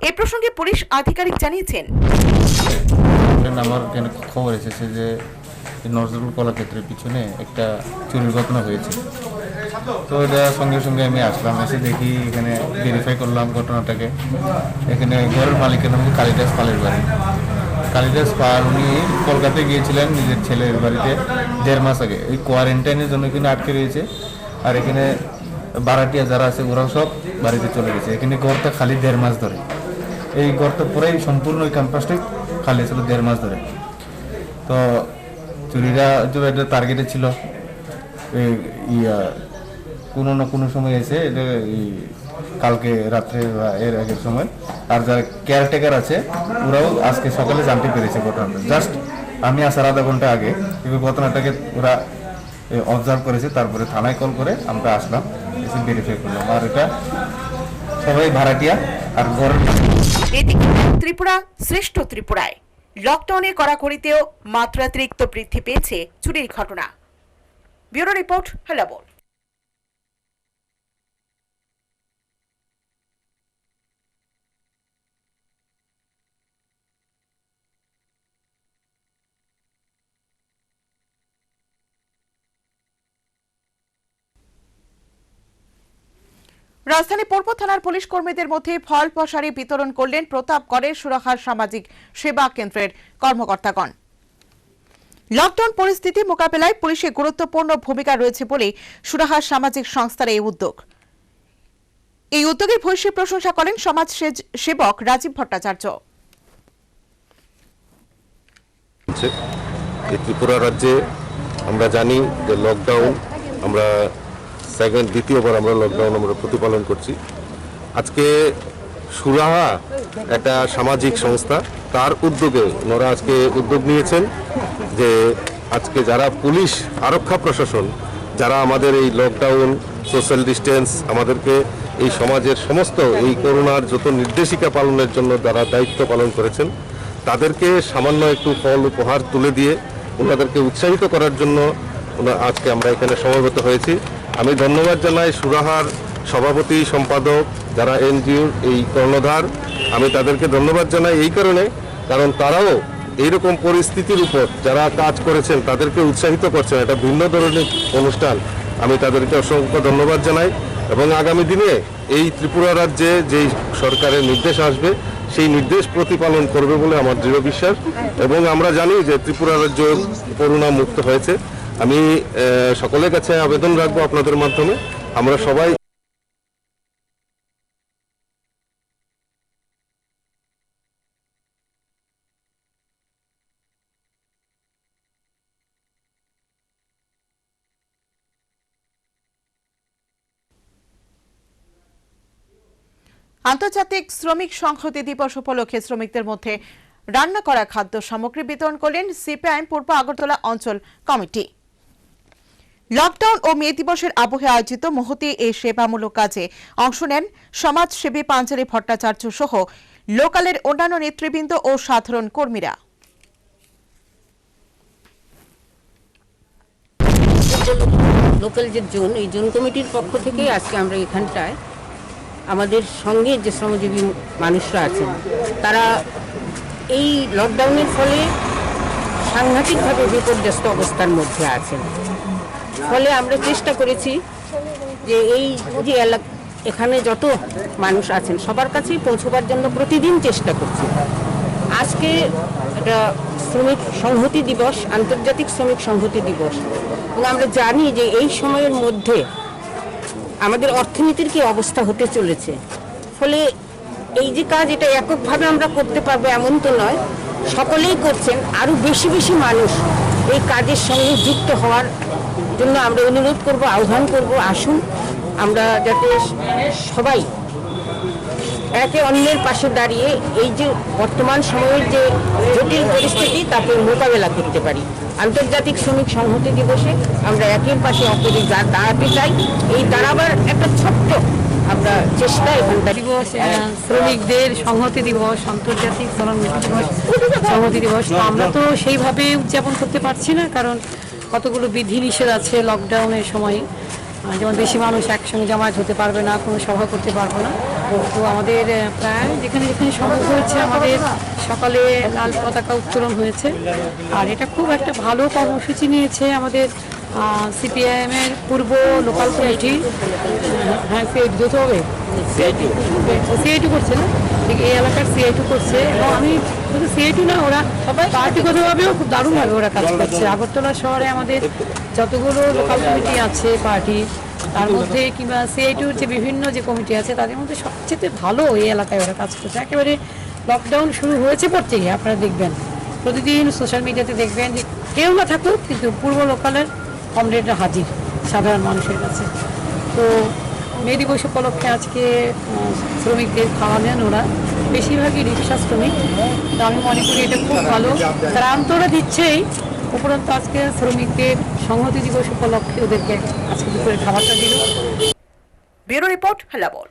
এ প্রসঙ্গে পুলিশ আধিকারিক জানিয়েছেন, আমার খবর এসেছে যে নজরুল কলাক্ষেত্রের পিছনে একটা চুরির ঘটনা হয়েছে। তো এটা সঙ্গে সঙ্গে আমি আসলাম, এসে দেখি এখানে ভেরিফাই করলাম ঘটনাটাকে। এখানে ঘরের মালিকের নাম কালিদাস পালের বাড়ি। কালিদাস পাল উনি কলকাতায় গিয়েছিলেন নিজের ছেলের বাড়িতে 1.5 মাস আগে। এই কোয়ারেন্টাইনের জন্য এখানে আটকে রয়েছে। আর এখানে ভাড়াটিয়া যারা আছে ওরাও সব বাড়িতে চলে গেছে। এখানে ঘরটা খালি 1.5 মাস ধরে, এই ঘরটা পুরাই সম্পূর্ণ ওই ক্যাম্পাসটাই খালি ছিল 1.5 মাস ধরে। তো চুরিরা যে এটা টার্গেটে ছিল কোনো না কোনো সময় এসে এটা কালকে রাত্রে বা এর আগের সময়, আর যারা কেয়ারটেকার আছে ওরাও আজকে সকালে জানতে পেরেছে ঘটনাটা। জাস্ট আমি আসার আধা ঘন্টা আগে এই ঘটনাটাকে ওরা অবজার্ভ করেছে, তারপরে থানায় কল করে আমরা আসলাম, এসে ভেরিফাই করলাম। আর এটা সবাই ভাড়াটিয়া আর ঘরের। এদিকে ত্রিপুরা শ্রেষ্ঠ ত্রিপুরায় লকডাউনের কড়াকড়িতেও মাত্রাতিরিক্ত বৃদ্ধি পেয়েছে চুরির ঘটনা। ব্যুরো রিপোর্ট, হেলাবোল। রাজধানী পূর্ব থানার পুলিশ কর্মীদের মধ্যে ফল প্রসারী বিতরণ করলেন প্রতাপগড়ের সুরাহার সামাজিক সেবা কেন্দ্রের কর্মকর্তাগণ। লকডাউন পরিস্থিতি মোকাবেলায় পুলিশের গুরুত্বপূর্ণ ভূমিকা রয়েছে বলে সুরাহার সামাজিক সংস্থার এই উদ্যোগ। এই উদ্যোগের ভূয়সী প্রশংসা করেন সমাজ সেবক রাজীব ভট্টাচার্য। ত্রিপুরা রাজ্যে আমরা জানি যে লকডাউন আমরা দ্বিতীয়বার আমরা লকডাউন আমরা প্রতিপালন করছি। আজকে সুরাহা একটা সামাজিক সংস্থা, তার উদ্যোগে ওনারা আজকে উদ্যোগ নিয়েছেন যে আজকে যারা পুলিশ আরক্ষা প্রশাসন যারা আমাদের এই লকডাউন সোশ্যাল ডিস্টেন্স আমাদেরকে এই সমাজের সমস্ত এই করোনার যত নির্দেশিকা পালনের জন্য যারা দায়িত্ব পালন করেছেন তাদেরকে সামান্য একটু ফল উপহার তুলে দিয়ে ওনাদেরকে উৎসাহিত করার জন্য আজকে আমরা এখানে সমবেত হয়েছি। আমি ধন্যবাদ জানাই সুরাহার সভাপতি সম্পাদক যারা এনজিওর এই কর্ণধার, আমি তাদেরকে ধন্যবাদ জানাই এই কারণ তারাও এইরকম পরিস্থিতির উপর যারা কাজ করেছেন তাদেরকে উৎসাহিত করছেন। এটা ভিন্ন ধরনের অনুষ্ঠান, আমি তাদেরকে অসংখ্য ধন্যবাদ জানাই এবং আগামী দিনে এই ত্রিপুরা রাজ্যে যেই সরকারের নির্দেশ আসবে সেই নির্দেশ প্রতিপালন করবে বলে আমার দৃঢ় বিশ্বাস। এবং আমরা জানি যে ত্রিপুরা রাজ্য করোনা মুক্ত হয়েছে। আমি সকলের কাছে আবেদন রাখবো আপনাদের মাধ্যমে আমরা সবাই আন্তর্জাতিক শ্রমিক সংহতি দিবস উপলক্ষে শ্রমিকদের মধ্যে রান্না করা খাদ্য সামগ্রী বিতরণ করলেন সিপিআইএম পূর্ব আগরতলা অঞ্চল কমিটি। লকডাউন ও মে দিবসের আবহে আয়োজিত মহতী এই সেবামূলক কাজে অংশ নেন সমাজসেবী পাঞ্জালি ভট্টাচার্য সহ লোকালের অন্যান্য নেতৃবৃন্দ ও সাধারণ কর্মীরা। লোকাল যে জোন, এই জোন কমিটির পক্ষ থেকে আজকে আমরা এখানটায় আমাদের সঙ্গে যে শ্রমজীবী মানুষরা আছেন তারা এই লকডাউনের ফলে সাংঘাতিকভাবে বিপর্যস্ত অবস্থার মধ্যে আছেন। ফলে আমরা চেষ্টা করেছি যে এই যে এখানে যত মানুষ আছেন সবার কাছেই পৌঁছবার জন্য প্রতিদিন চেষ্টা করছি। আজকে এটা শ্রমিক সংহতি দিবস, আন্তর্জাতিক শ্রমিক সংহতি দিবস, এবং আমরা জানি যে এই সময়ের মধ্যে আমাদের অর্থনীতির কি অবস্থা হতে চলেছে। ফলে এই যে কাজ এটা এককভাবে আমরা করতে পারবো এমন তো নয়, সকলেই করছেন। আরও বেশি বেশি মানুষ এই কাজের সঙ্গে যুক্ত হওয়ার জন্য আমরা অনুরোধ করব, আহ্বান করব, আসুন আমরা যাতে সবাই একে অন্যের পাশে দাঁড়িয়ে এই যে বর্তমান সময়ের যে জটিল পরিস্থিতি তাকে মোকাবেলা করতে পারি। আন্তর্জাতিক শ্রমিক সংহতি দিবসে আমরা একের পাশে অপরে দাঁড়াতে চাই। এই দাঁড়াবার একটা ছোট্ট আমরা চেষ্টা এখানটা দিবস, শ্রমিকদের সংহতি দিবস, আন্তর্জাতিক সংহতি দিবস আমরা তো সেইভাবে উদযাপন করতে পারছি না, কারণ কতগুলো বিধিনিষেধ আছে লকডাউনের সময়। যেমন বেশি মানুষ একসঙ্গে জমায়েত হতে পারবে না, কোনো সভা করতে পারবো না। তো আমাদের প্রায় যেখানে যেখানে সম্ভব হয়েছে আমাদের সকালে লাল পতাকা উত্তোলন হয়েছে। আর এটা খুব একটা ভালো কর্মসূচি নিয়েছে আমাদের সিপিআইএম এর পূর্ব লোকাল কমিটি, হ্যাঁ সিআইটি দিতে হবে, সিআইটি করছে না, ঠিক এই এলাকার সিআইটি করছে। এবং আমি শুধু সিআইটি না, ওরা পার্টিগতভাবেও খুব দারুণভাবে ওরা কাজ করছে। আগরতলা শহরে আমাদের যতগুলো লোকাল কমিটি আছে পার্টি, তার মধ্যে কিংবা সিআইটির যে বিভিন্ন যে কমিটি আছে তাদের মধ্যে সবচেয়ে ভালো এই এলাকায় ওরা কাজ করছে। একেবারে লকডাউন শুরু হয়েছে পর থেকে আপনারা দেখবেন প্রতিদিন সোশ্যাল মিডিয়াতে দেখবেন যে কেউ না থাকুক কিন্তু পূর্ব লোকালের কমরেডরা হাজির সাধারণ মানুষের কাছে। তো মে দিবস উপলক্ষে আজকে শ্রমিকদের খাওয়ালেন ওরা, বেশিরভাগই রিক্সা শ্রমিক। তো আমি মনে করি এটা খুব ভালো, তারা আন্তরা দিচ্ছেই, উপরন্তু আজকে শ্রমিকদের সংহতি দিবস উপলক্ষে ওদেরকে আজকে দুপুরে খাবারটা দিল। ব্যুরো রিপোর্ট, হেলাবল।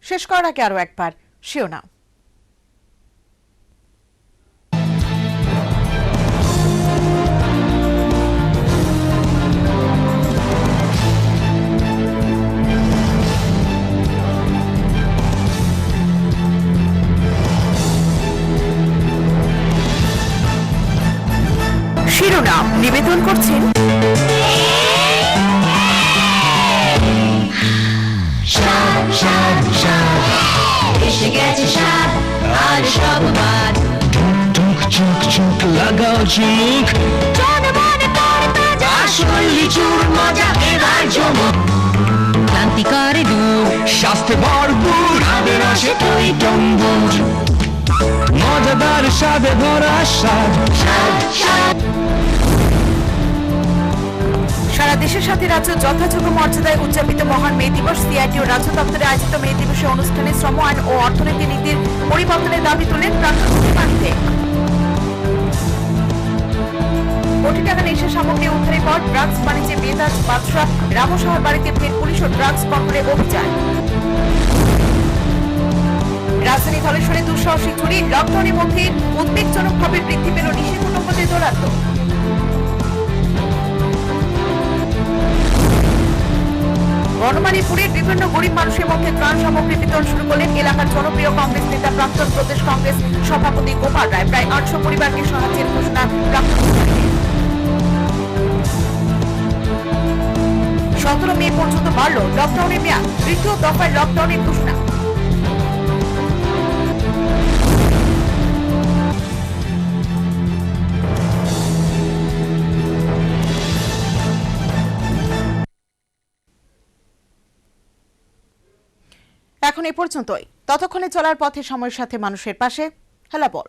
শেষ করার আগে আরো একবার শিরোনাম। শিরোনাম নিবেদন করছেন এসে গেছে স্বাদ আর সব বাদ, টুক চুক চুক লাগাও চুমুক, আসল লিচুর মজা এবার জমুক, ক্লান্তি করে দূর, স্বাস্থ্যে ভরপুর, খাবের রসে তুই টম্বুর, মজাদার স্বাদে ভরা স্বাদ। সারা দেশের সাথে রাজ্য যথাযোগ্য মর্যাদায় উদযাপিত মহান মে দিবস। সিআইটি ও রাজ্য দপ্তরে আয়োজিত মে দিবসে অনুষ্ঠানে শ্রম আইন ও অর্থনীতি নীতির পরিবর্তনের দাবি তোলেন প্রাক্তন মুখ্যমন্ত্রী। কোটি টাকা নেশা সামগ্রী উদ্ধারের পর ড্রাগস বাণিজ্যে বেতাজ বাদশাহ রামশাহর বাড়িতে ফের পুলিশ ও ড্রাগস কন্ট্রোলে অভিযান। রাজধানী ধলেশ্বরে দুঃসাহসিক চুরি, লকডাউনের মধ্যে উদ্বেগজনকভাবে বৃদ্ধি পেল নিষেধাজ্ঞাদের দৌরাত্ম্য। বনমালীপুরের বিভিন্ন গরিব মানুষের মধ্যে ত্রাণ সামগ্রী বিতরণ শুরু করলেন এলাকার জনপ্রিয় কংগ্রেস নেতা প্রাক্তন প্রদেশ কংগ্রেস সভাপতি গোপাল রায়। প্রায় 800 পরিবারকে সাহায্যের ঘোষণা প্রাক্তন। 17 মে পর্যন্ত বাড়ল লকডাউনের মেয়াদ, তৃতীয় দফায় লকডাউনের ঘোষণা। এখন এ পর্যন্তই। ততক্ষণে চলার পথে সময়ের সাথে মানুষের পাশে হেলাবল।